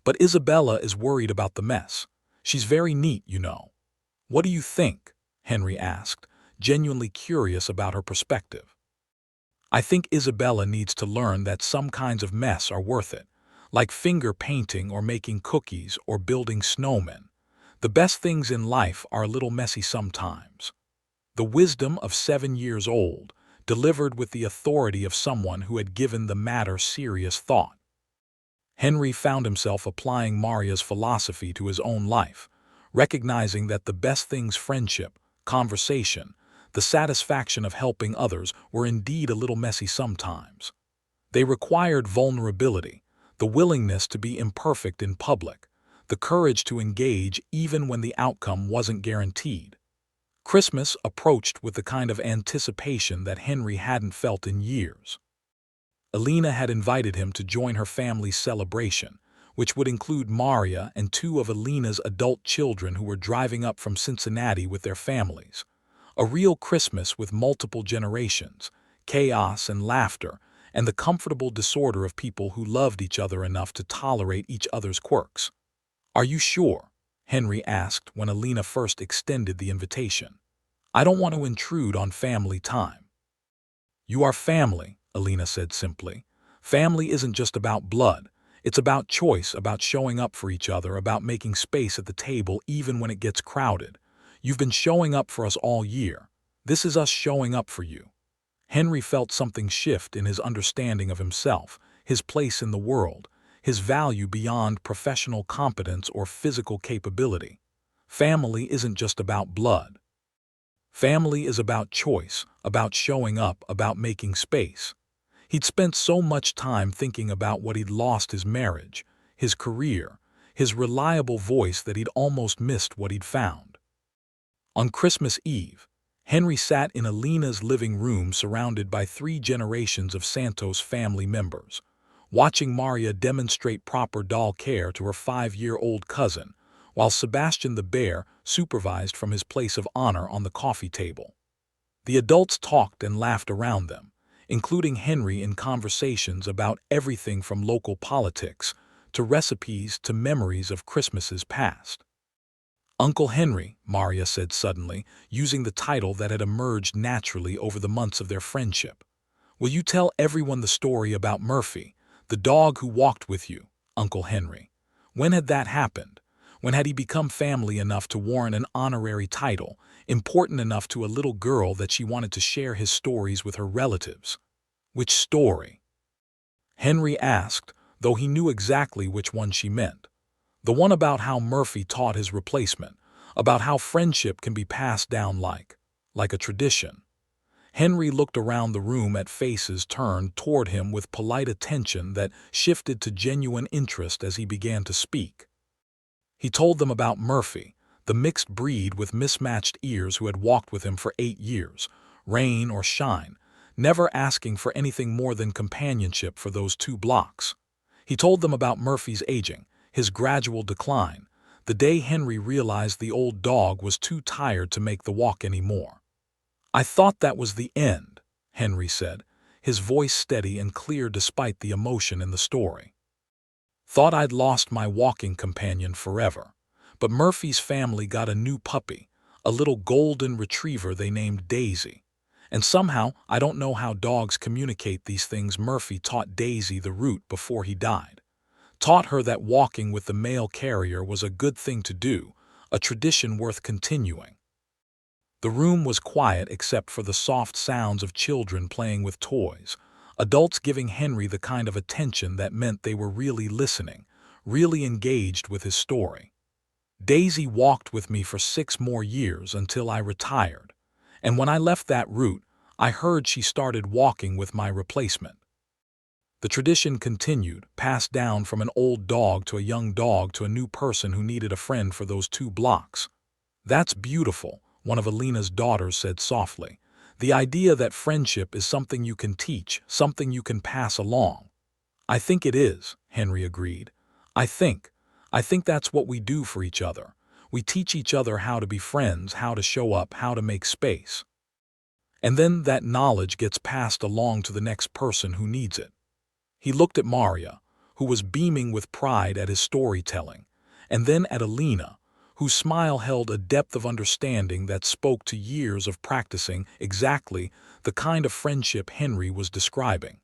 "But Isabella is worried about the mess. She's very neat, you know." "What do you think?" Henry asked, genuinely curious about her perspective. "I think Isabella needs to learn that some kinds of mess are worth it, like finger painting or making cookies or building snowmen. The best things in life are a little messy sometimes." The wisdom of 7 years old, delivered with the authority of someone who had given the matter serious thought. Henry found himself applying Maria's philosophy to his own life, recognizing that the best things, friendship, conversation, the satisfaction of helping others, were indeed a little messy sometimes. They required vulnerability, the willingness to be imperfect in public, the courage to engage even when the outcome wasn't guaranteed. Christmas approached with the kind of anticipation that Henry hadn't felt in years. Alina had invited him to join her family's celebration, which would include Maria and 2 of Alina's adult children who were driving up from Cincinnati with their families. A real Christmas with multiple generations, chaos and laughter, and the comfortable disorder of people who loved each other enough to tolerate each other's quirks. "Are you sure?" Henry asked when Alina first extended the invitation. "I don't want to intrude on family time." "You are family," Alina said simply. "Family isn't just about blood. It's about choice, about showing up for each other, about making space at the table even when it gets crowded. You've been showing up for us all year. This is us showing up for you." Henry felt something shift in his understanding of himself, his place in the world, his value beyond professional competence or physical capability. Family isn't just about blood. Family is about choice, about showing up, about making space. He'd spent so much time thinking about what he'd lost: his marriage, his career, his reliable voice, that he'd almost missed what he'd found. On Christmas Eve, Henry sat in Alina's living room surrounded by 3 generations of Santos family members, watching Maria demonstrate proper doll care to her 5-year-old cousin, while Sebastian the bear supervised from his place of honor on the coffee table. The adults talked and laughed around them, including Henry in conversations about everything from local politics to recipes to memories of Christmases past. Uncle Henry, Maria said suddenly, using the title that had emerged naturally over the months of their friendship. Will you tell everyone the story about Murphy, the dog who walked with you, Uncle Henry? When had that happened? When had he become family enough to warrant an honorary title, important enough to a little girl that she wanted to share his stories with her relatives? Which story? Henry asked, though he knew exactly which one she meant. The one about how Murphy taught his replacement, about how friendship can be passed down like a tradition. Henry looked around the room at faces turned toward him with polite attention that shifted to genuine interest as he began to speak. He told them about Murphy, the mixed breed with mismatched ears who had walked with him for 8 years, rain or shine, never asking for anything more than companionship for those 2 blocks. He told them about Murphy's aging, his gradual decline, the day Henry realized the old dog was too tired to make the walk anymore. I thought that was the end, Henry said, his voice steady and clear despite the emotion in the story. Thought I'd lost my walking companion forever. But Murphy's family got a new puppy, a little golden retriever they named Daisy. And somehow, I don't know how dogs communicate these things, Murphy taught Daisy the route before he died. Taught her that walking with the mail carrier was a good thing to do, a tradition worth continuing. The room was quiet except for the soft sounds of children playing with toys, adults giving Henry the kind of attention that meant they were really listening, really engaged with his story. Daisy walked with me for 6 more years until I retired, and when I left that route, I heard she started walking with my replacement. The tradition continued, passed down from an old dog to a young dog to a new person who needed a friend for those 2 blocks. That's beautiful, one of Alina's daughters said softly. The idea that friendship is something you can teach, something you can pass along. I think it is, Henry agreed. I think that's what we do for each other. We teach each other how to be friends, how to show up, how to make space. And then that knowledge gets passed along to the next person who needs it. He looked at Maria, who was beaming with pride at his storytelling, and then at Alina, whose smile held a depth of understanding that spoke to years of practicing exactly the kind of friendship Henry was describing.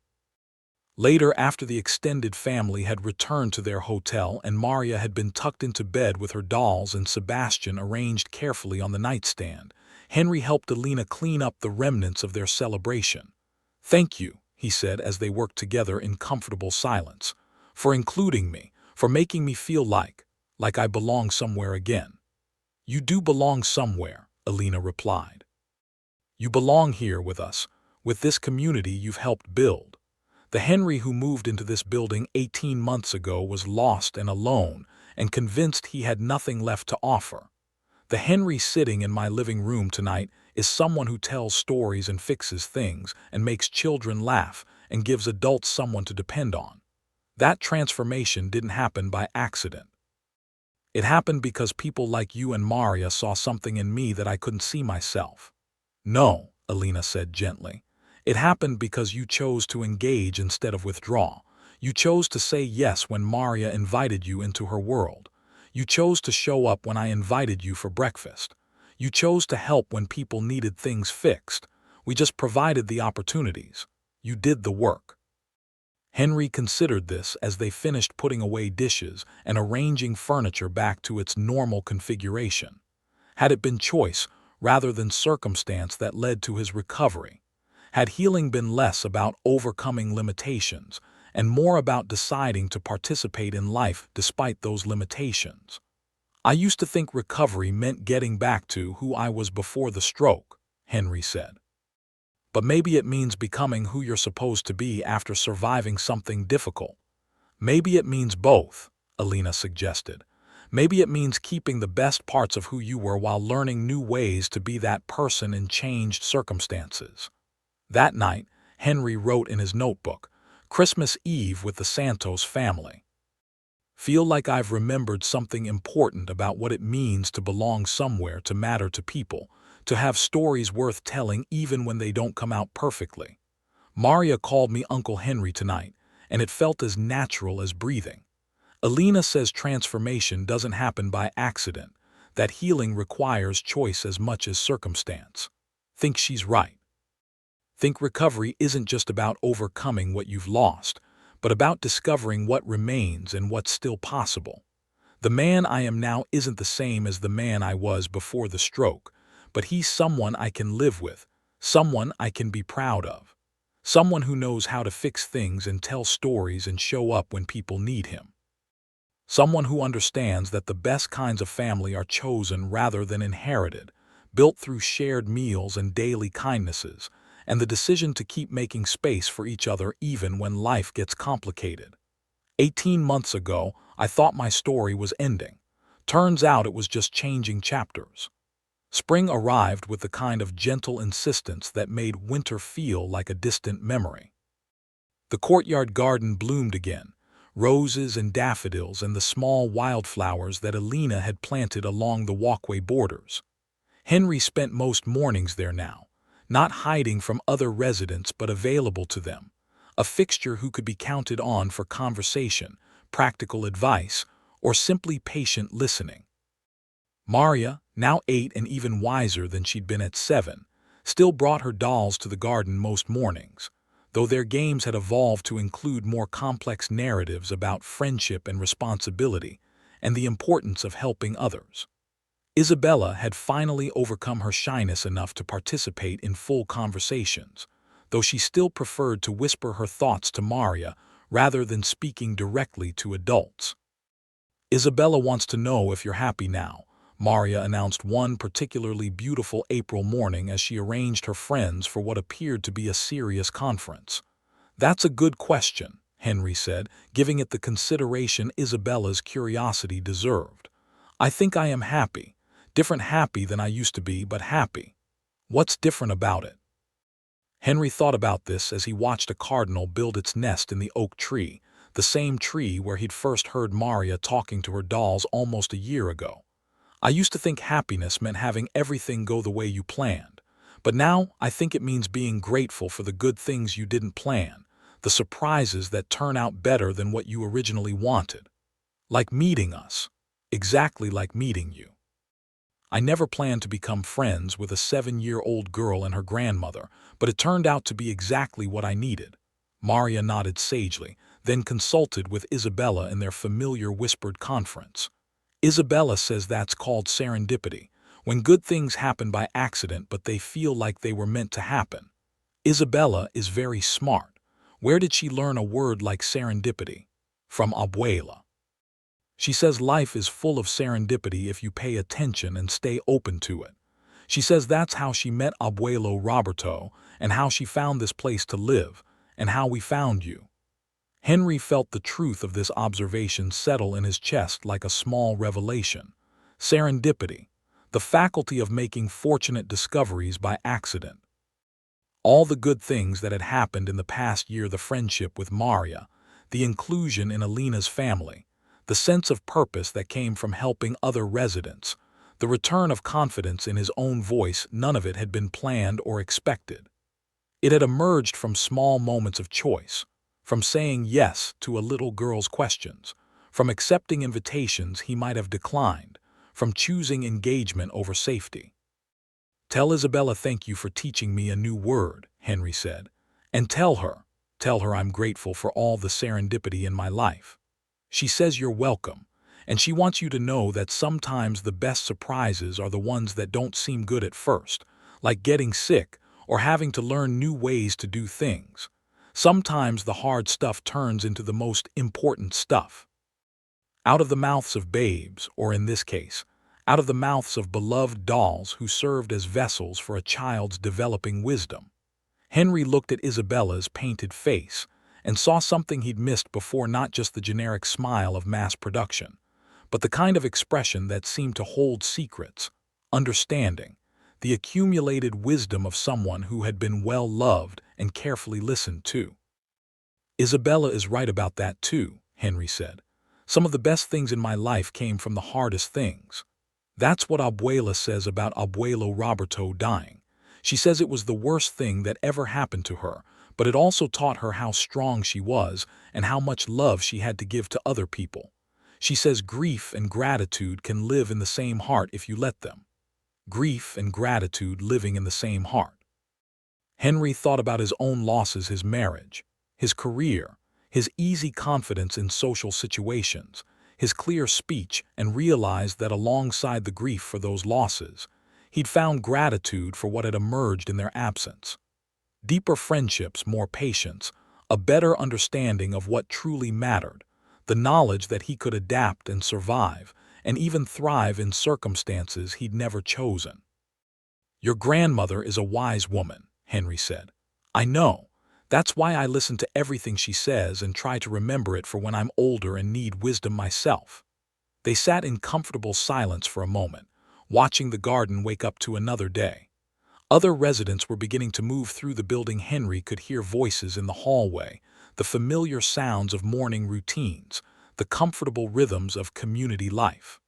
Later, after the extended family had returned to their hotel and Maria had been tucked into bed with her dolls and Sebastian arranged carefully on the nightstand, Henry helped Alina clean up the remnants of their celebration. "Thank you," he said as they worked together in comfortable silence, "for including me, for making me feel like I belong somewhere again." "You do belong somewhere," Alina replied. "You belong here with us, with this community you've helped build." The Henry who moved into this building 18 months ago was lost and alone and convinced he had nothing left to offer. The Henry sitting in my living room tonight is someone who tells stories and fixes things and makes children laugh and gives adults someone to depend on. That transformation didn't happen by accident. It happened because people like you and Maria saw something in me that I couldn't see myself. "No," Alina said gently. "It happened because you chose to engage instead of withdraw. You chose to say yes when Maria invited you into her world. You chose to show up when I invited you for breakfast. You chose to help when people needed things fixed. We just provided the opportunities. You did the work." Henry considered this as they finished putting away dishes and arranging furniture back to its normal configuration. Had it been choice rather than circumstance that led to his recovery? Had healing been less about overcoming limitations and more about deciding to participate in life despite those limitations? "I used to think recovery meant getting back to who I was before the stroke," Henry said. "But maybe it means becoming who you're supposed to be after surviving something difficult." "Maybe it means both," Alina suggested. "Maybe it means keeping the best parts of who you were while learning new ways to be that person in changed circumstances." That night, Henry wrote in his notebook, "Christmas Eve with the Santos family. Feel like I've remembered something important about what it means to belong somewhere, to matter to people, to have stories worth telling even when they don't come out perfectly. Maria called me Uncle Henry tonight, and it felt as natural as breathing." Alina says transformation doesn't happen by accident. that healing requires choice as much as circumstance. Think she's right. Think recovery isn't just about overcoming what you've lost, but about discovering what remains and what's still possible. The man I am now isn't the same as the man I was before the stroke, but he's someone I can live with, someone I can be proud of, someone who knows how to fix things and tell stories and show up when people need him. Someone who understands that the best kinds of family are chosen rather than inherited, built through shared meals and daily kindnesses, and the decision to keep making space for each other even when life gets complicated. 18 months ago, I thought my story was ending. Turns out it was just changing chapters. Spring arrived with the kind of gentle insistence that made winter feel like a distant memory. The courtyard garden bloomed again, roses and daffodils and the small wildflowers that Alina had planted along the walkway borders. Henry spent most mornings there now, not hiding from other residents but available to them, a fixture who could be counted on for conversation, practical advice, or simply patient listening. Maria, now 8 and even wiser than she'd been at 7, still brought her dolls to the garden most mornings, though their games had evolved to include more complex narratives about friendship and responsibility and the importance of helping others. Isabella had finally overcome her shyness enough to participate in full conversations, though she still preferred to whisper her thoughts to Maria rather than speaking directly to adults. "Isabella wants to know if you're happy now," Maria announced one particularly beautiful April morning as she arranged her friends for what appeared to be a serious conference. "That's a good question," Henry said, giving it the consideration Isabella's curiosity deserved. "I think I am happy. Different happy than I used to be, but happy. What's different about it?" Henry thought about this as he watched a cardinal build its nest in the oak tree, the same tree where he'd first heard Maria talking to her dolls almost a year ago. "I used to think happiness meant having everything go the way you planned, but now I think it means being grateful for the good things you didn't plan, the surprises that turn out better than what you originally wanted. Like meeting us. Exactly like meeting you. I never planned to become friends with a 7-year-old girl and her grandmother, but it turned out to be exactly what I needed." Maria nodded sagely, then consulted with Isabella in their familiar whispered conference. "Isabella says that's called serendipity, when good things happen by accident but they feel like they were meant to happen. Isabella is very smart. Where did she learn a word like serendipity? From Abuela. She says life is full of serendipity if you pay attention and stay open to it. She says that's how she met Abuelo Roberto and how she found this place to live and how we found you." Henry felt the truth of this observation settle in his chest like a small revelation. Serendipity, the faculty of making fortunate discoveries by accident. All the good things that had happened in the past year, the friendship with Maria, the inclusion in Alina's family, the sense of purpose that came from helping other residents, the return of confidence in his own voice, none of it had been planned or expected. It had emerged from small moments of choice, from saying yes to a little girl's questions, from accepting invitations he might have declined, from choosing engagement over safety. "Tell Isabella thank you for teaching me a new word," Henry said, "and tell her I'm grateful for all the serendipity in my life. She says you're welcome, and she wants you to know that sometimes the best surprises are the ones that don't seem good at first, like getting sick or having to learn new ways to do things. Sometimes the hard stuff turns into the most important stuff." Out of the mouths of babes, or in this case, out of the mouths of beloved dolls who served as vessels for a child's developing wisdom, Henry looked at Isabella's painted face and saw something he'd missed before, not just the generic smile of mass production, but the kind of expression that seemed to hold secrets, understanding, the accumulated wisdom of someone who had been well loved and carefully listened to. "Isabella is right about that too," Henry said. "Some of the best things in my life came from the hardest things. That's what Abuela says about Abuelo Roberto dying. She says it was the worst thing that ever happened to her, but it also taught her how strong she was and how much love she had to give to other people. She says grief and gratitude can live in the same heart if you let them. Grief and gratitude living in the same heart. Henry thought about his own losses, his marriage, his career, his easy confidence in social situations, his clear speech, and realized that alongside the grief for those losses, he'd found gratitude for what had emerged in their absence. Deeper friendships, more patience, a better understanding of what truly mattered, the knowledge that he could adapt and survive, and even thrive in circumstances he'd never chosen. "Your grandmother is a wise woman," Henry said. "I know. That's why I listen to everything she says and try to remember it for when I'm older and need wisdom myself." They sat in comfortable silence for a moment, watching the garden wake up to another day. Other residents were beginning to move through the building. Henry could hear voices in the hallway, the familiar sounds of morning routines, the comfortable rhythms of community life.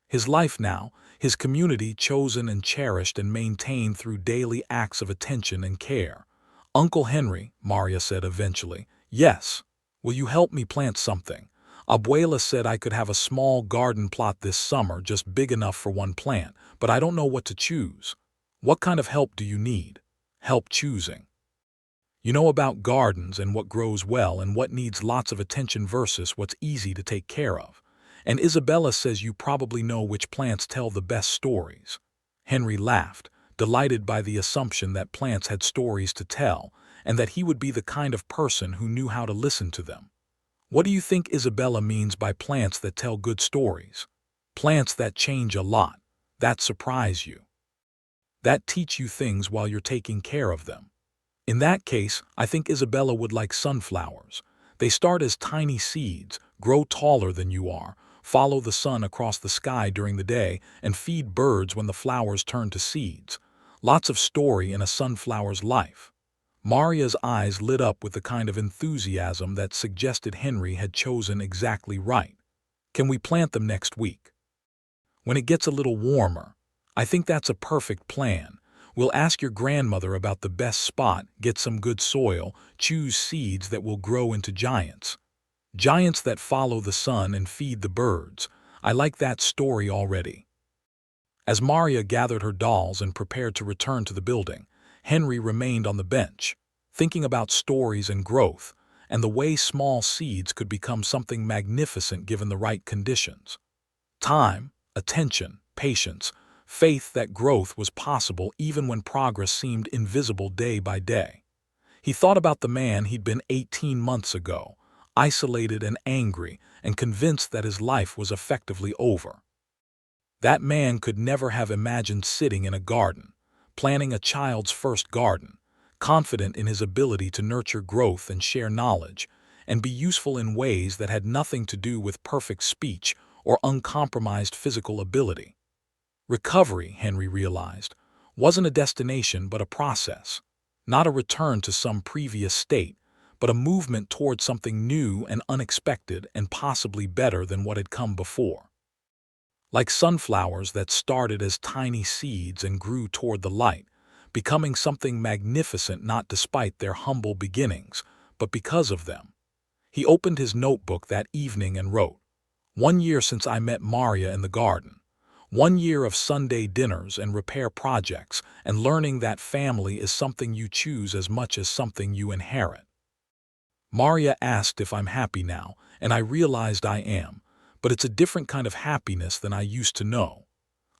His life now, his community chosen and cherished and maintained through daily acts of attention and care. "Uncle Henry," Maria said eventually. "Yes. Will you help me plant something? Abuela said I could have a small garden plot this summer, just big enough for one plant, but I don't know what to choose." "What kind of help do you need?" "Help choosing. You know about gardens and what grows well and what needs lots of attention versus what's easy to take care of. And Isabella says you probably know which plants tell the best stories." Henry laughed, delighted by the assumption that plants had stories to tell and that he would be the kind of person who knew how to listen to them. "What do you think Isabella means by plants that tell good stories?" "Plants that change a lot, that surprise you, that teach you things while you're taking care of them." "In that case, I think Isabella would like sunflowers. They start as tiny seeds, grow taller than you are, follow the sun across the sky during the day, and feed birds when the flowers turn to seeds. Lots of story in a sunflower's life." Maria's eyes lit up with the kind of enthusiasm that suggested Henry had chosen exactly right. "Can we plant them next week?" "When it gets a little warmer. I think that's a perfect plan. We'll ask your grandmother about the best spot, get some good soil, choose seeds that will grow into giants. Giants that follow the sun and feed the birds. I like that story already." As Maria gathered her dolls and prepared to return to the building, Henry remained on the bench, thinking about stories and growth, and the way small seeds could become something magnificent given the right conditions. Time, attention, patience, faith that growth was possible even when progress seemed invisible day by day. He thought about the man he'd been 18 months ago, isolated and angry and convinced that his life was effectively over. That man could never have imagined sitting in a garden, planning a child's first garden, confident in his ability to nurture growth and share knowledge, and be useful in ways that had nothing to do with perfect speech or uncompromised physical ability. Recovery, Henry realized, wasn't a destination but a process, not a return to some previous state, but a movement toward something new and unexpected and possibly better than what had come before. Like sunflowers that started as tiny seeds and grew toward the light, becoming something magnificent not despite their humble beginnings, but because of them. He opened his notebook that evening and wrote, "1 year since I met Maria in the garden. 1 year of Sunday dinners and repair projects and learning that family is something you choose as much as something you inherit. Maria asked if I'm happy now, and I realized I am, but it's a different kind of happiness than I used to know.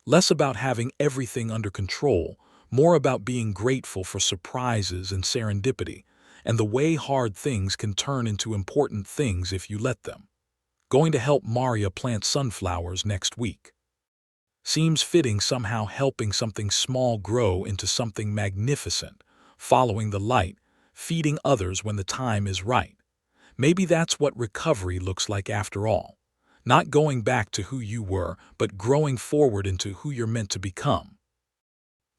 Less about having everything under control, more about being grateful for surprises and serendipity, and the way hard things can turn into important things if you let them. Going to help Maria plant sunflowers next week. Seems fitting, somehow helping something small grow into something magnificent, following the light, feeding others when the time is right. Maybe that's what recovery looks like after all. Not going back to who you were, but growing forward into who you're meant to become."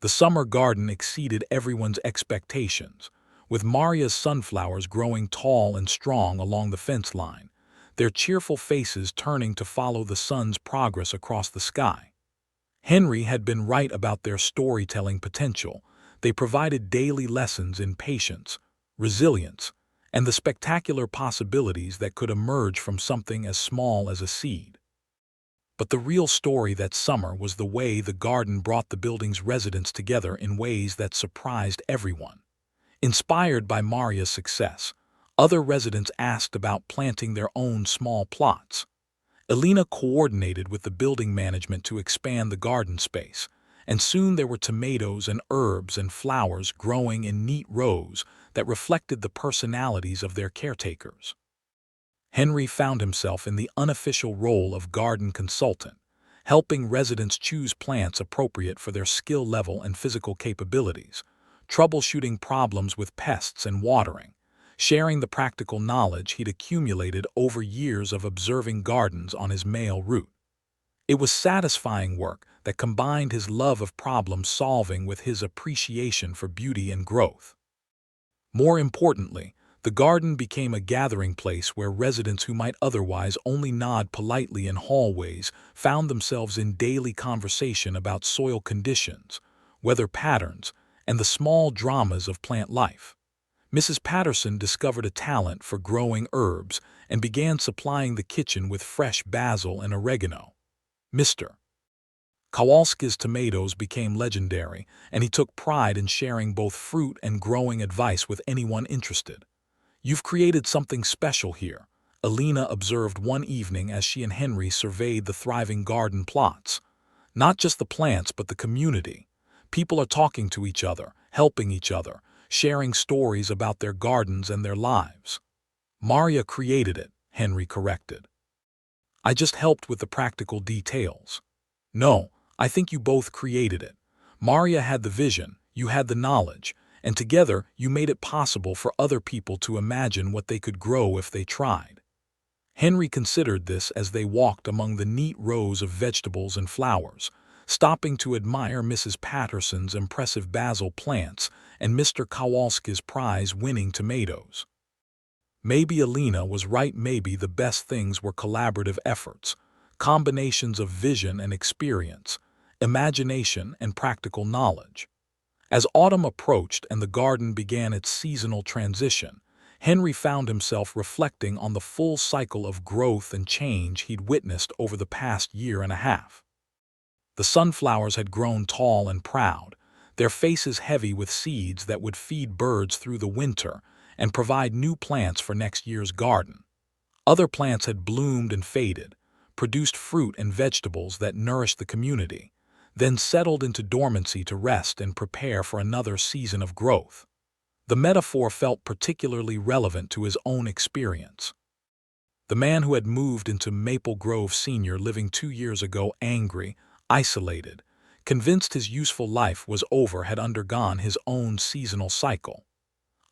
The summer garden exceeded everyone's expectations, with Maria's sunflowers growing tall and strong along the fence line, their cheerful faces turning to follow the sun's progress across the sky. Henry had been right about their storytelling potential. They provided daily lessons in patience, resilience, and the spectacular possibilities that could emerge from something as small as a seed. But the real story that summer was the way the garden brought the building's residents together in ways that surprised everyone. Inspired by Maria's success, other residents asked about planting their own small plots. Elena coordinated with the building management to expand the garden space, and soon there were tomatoes and herbs and flowers growing in neat rows that reflected the personalities of their caretakers. Henry found himself in the unofficial role of garden consultant, helping residents choose plants appropriate for their skill level and physical capabilities, troubleshooting problems with pests and watering, sharing the practical knowledge he'd accumulated over years of observing gardens on his Mail route. It was satisfying work that combined his love of problem-solving with his appreciation for beauty and growth. More importantly, the garden became a gathering place where residents who might otherwise only nod politely in hallways found themselves in daily conversation about soil conditions, weather patterns, and the small dramas of plant life. Mrs. Patterson discovered a talent for growing herbs and began supplying the kitchen with fresh basil and oregano. Mr. Kowalski's tomatoes became legendary, and he took pride in sharing both fruit and growing advice with anyone interested. "You've created something special here," Elena observed one evening as she and Henry surveyed the thriving garden plots. "Not just the plants, but the community. People are talking to each other, helping each other, sharing stories about their gardens and their lives." "Maria created it," Henry corrected. "I just helped with the practical details." "No, I think you both created it. Maria had the vision, you had the knowledge, and together you made it possible for other people to imagine what they could grow if they tried." Henry considered this as they walked among the neat rows of vegetables and flowers, stopping to admire Mrs. Patterson's impressive basil plants and Mr. Kowalski's prize-winning tomatoes. Maybe Elena was right. Maybe the best things were collaborative efforts, combinations of vision and experience, imagination and practical knowledge. As autumn approached and the garden began its seasonal transition, Henry found himself reflecting on the full cycle of growth and change he'd witnessed over the past year and a half. The sunflowers had grown tall and proud, their faces heavy with seeds that would feed birds through the winter and provide new plants for next year's garden. Other plants had bloomed and faded, produced fruit and vegetables that nourished the community, then settled into dormancy to rest and prepare for another season of growth. The metaphor felt particularly relevant to his own experience. The man who had moved into Maple Grove Senior Living 2 years ago, angry, isolated, convinced his useful life was over, had undergone his own seasonal cycle.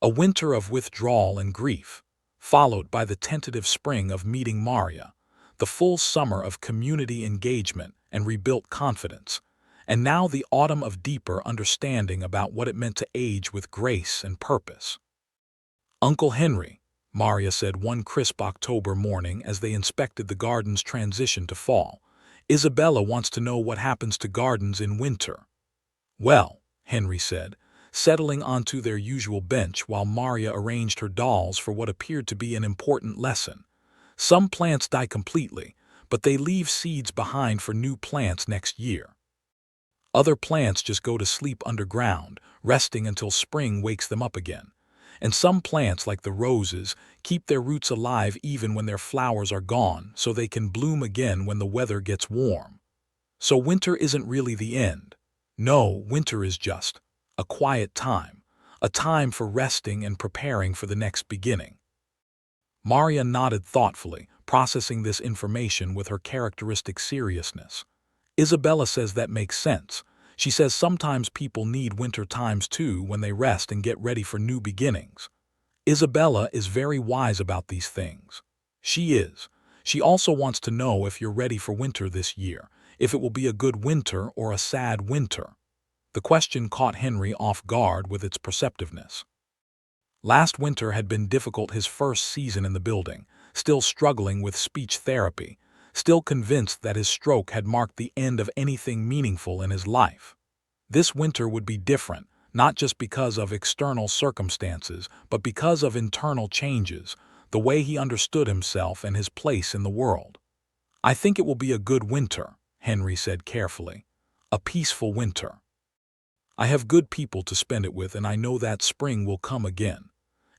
A winter of withdrawal and grief, followed by the tentative spring of meeting Maria, the full summer of community engagement and rebuilt confidence, and now the autumn of deeper understanding about what it meant to age with grace and purpose. "Uncle Henry," Maria said one crisp October morning as they inspected the garden's transition to fall, "Isabella wants to know what happens to gardens in winter." "Well," Henry said, settling onto their usual bench while Maria arranged her dolls for what appeared to be an important lesson. "Some plants die completely, but they leave seeds behind for new plants next year. Other plants just go to sleep underground, resting until spring wakes them up again. And some plants, like the roses, keep their roots alive even when their flowers are gone, so they can bloom again when the weather gets warm. So winter isn't really the end. No, winter is just a quiet time, a time for resting and preparing for the next beginning." Maria nodded thoughtfully, processing this information with her characteristic seriousness. "Isabella says that makes sense. She says sometimes people need winter times too, when they rest and get ready for new beginnings. Isabella is very wise about these things." "She is. She also wants to know if you're ready for winter this year, if it will be a good winter or a sad winter." The question caught Henry off guard with its perceptiveness. Last winter had been difficult, his first season in the building, still struggling with speech therapy, still convinced that his stroke had marked the end of anything meaningful in his life. This winter would be different, not just because of external circumstances, but because of internal changes, the way he understood himself and his place in the world. "I think it will be a good winter," Henry said carefully. "A peaceful winter. I have good people to spend it with, and I know that spring will come again.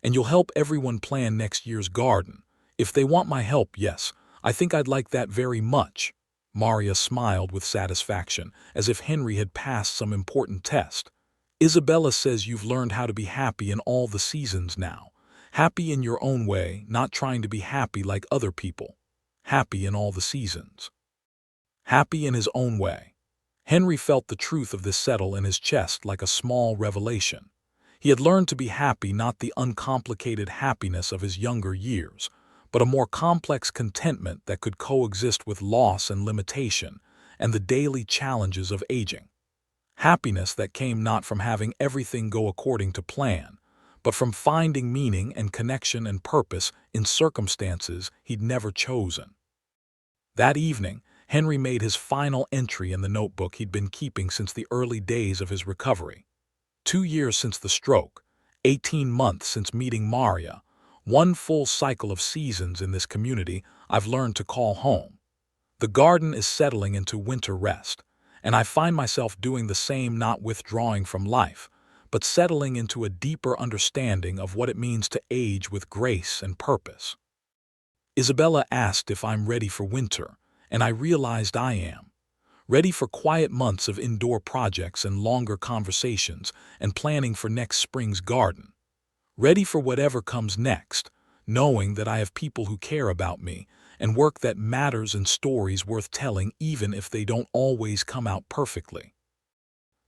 And you'll help everyone plan next year's garden. If they want my help, yes, I think I'd like that very much." Maria smiled with satisfaction, as if Henry had passed some important test. "Isabella says you've learned how to be happy in all the seasons now. Happy in your own way, not trying to be happy like other people. Happy in all the seasons. Happy in his own way." Henry felt the truth of this settle in his chest like a small revelation. He had learned to be happy, not the uncomplicated happiness of his younger years, but a more complex contentment that could coexist with loss and limitation and the daily challenges of aging. Happiness that came not from having everything go according to plan, but from finding meaning and connection and purpose in circumstances he'd never chosen. That evening, Henry made his final entry in the notebook he'd been keeping since the early days of his recovery. 2 years since the stroke, 18 months since meeting Maria, one full cycle of seasons in this community I've learned to call home. The garden is settling into winter rest, and I find myself doing the same, not withdrawing from life, but settling into a deeper understanding of what it means to age with grace and purpose. Isabella asked if I'm ready for winter, and I realized I am. Ready for quiet months of indoor projects and longer conversations and planning for next spring's garden. Ready for whatever comes next, knowing that I have people who care about me and work that matters and stories worth telling even if they don't always come out perfectly.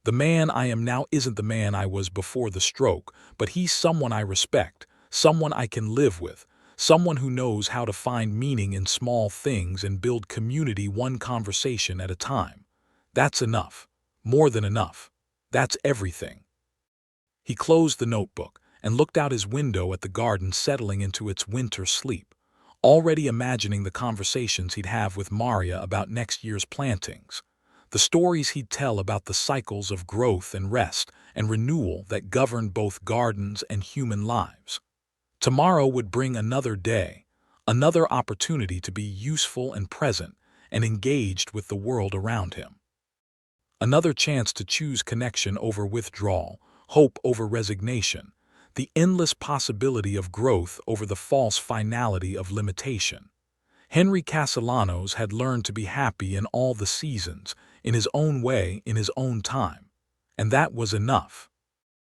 The man I am now isn't the man I was before the stroke, but he's someone I respect, someone I can live with, someone who knows how to find meaning in small things and build community one conversation at a time. That's enough. More than enough. That's everything. He closed the notebook and looked out his window at the garden settling into its winter sleep, already imagining the conversations he'd have with Maria about next year's plantings, the stories he'd tell about the cycles of growth and rest and renewal that governed both gardens and human lives. Tomorrow would bring another day, another opportunity to be useful and present and engaged with the world around him. Another chance to choose connection over withdrawal, hope over resignation, the endless possibility of growth over the false finality of limitation. Henry Castellanos had learned to be happy in all the seasons, in his own way, in his own time. And that was enough.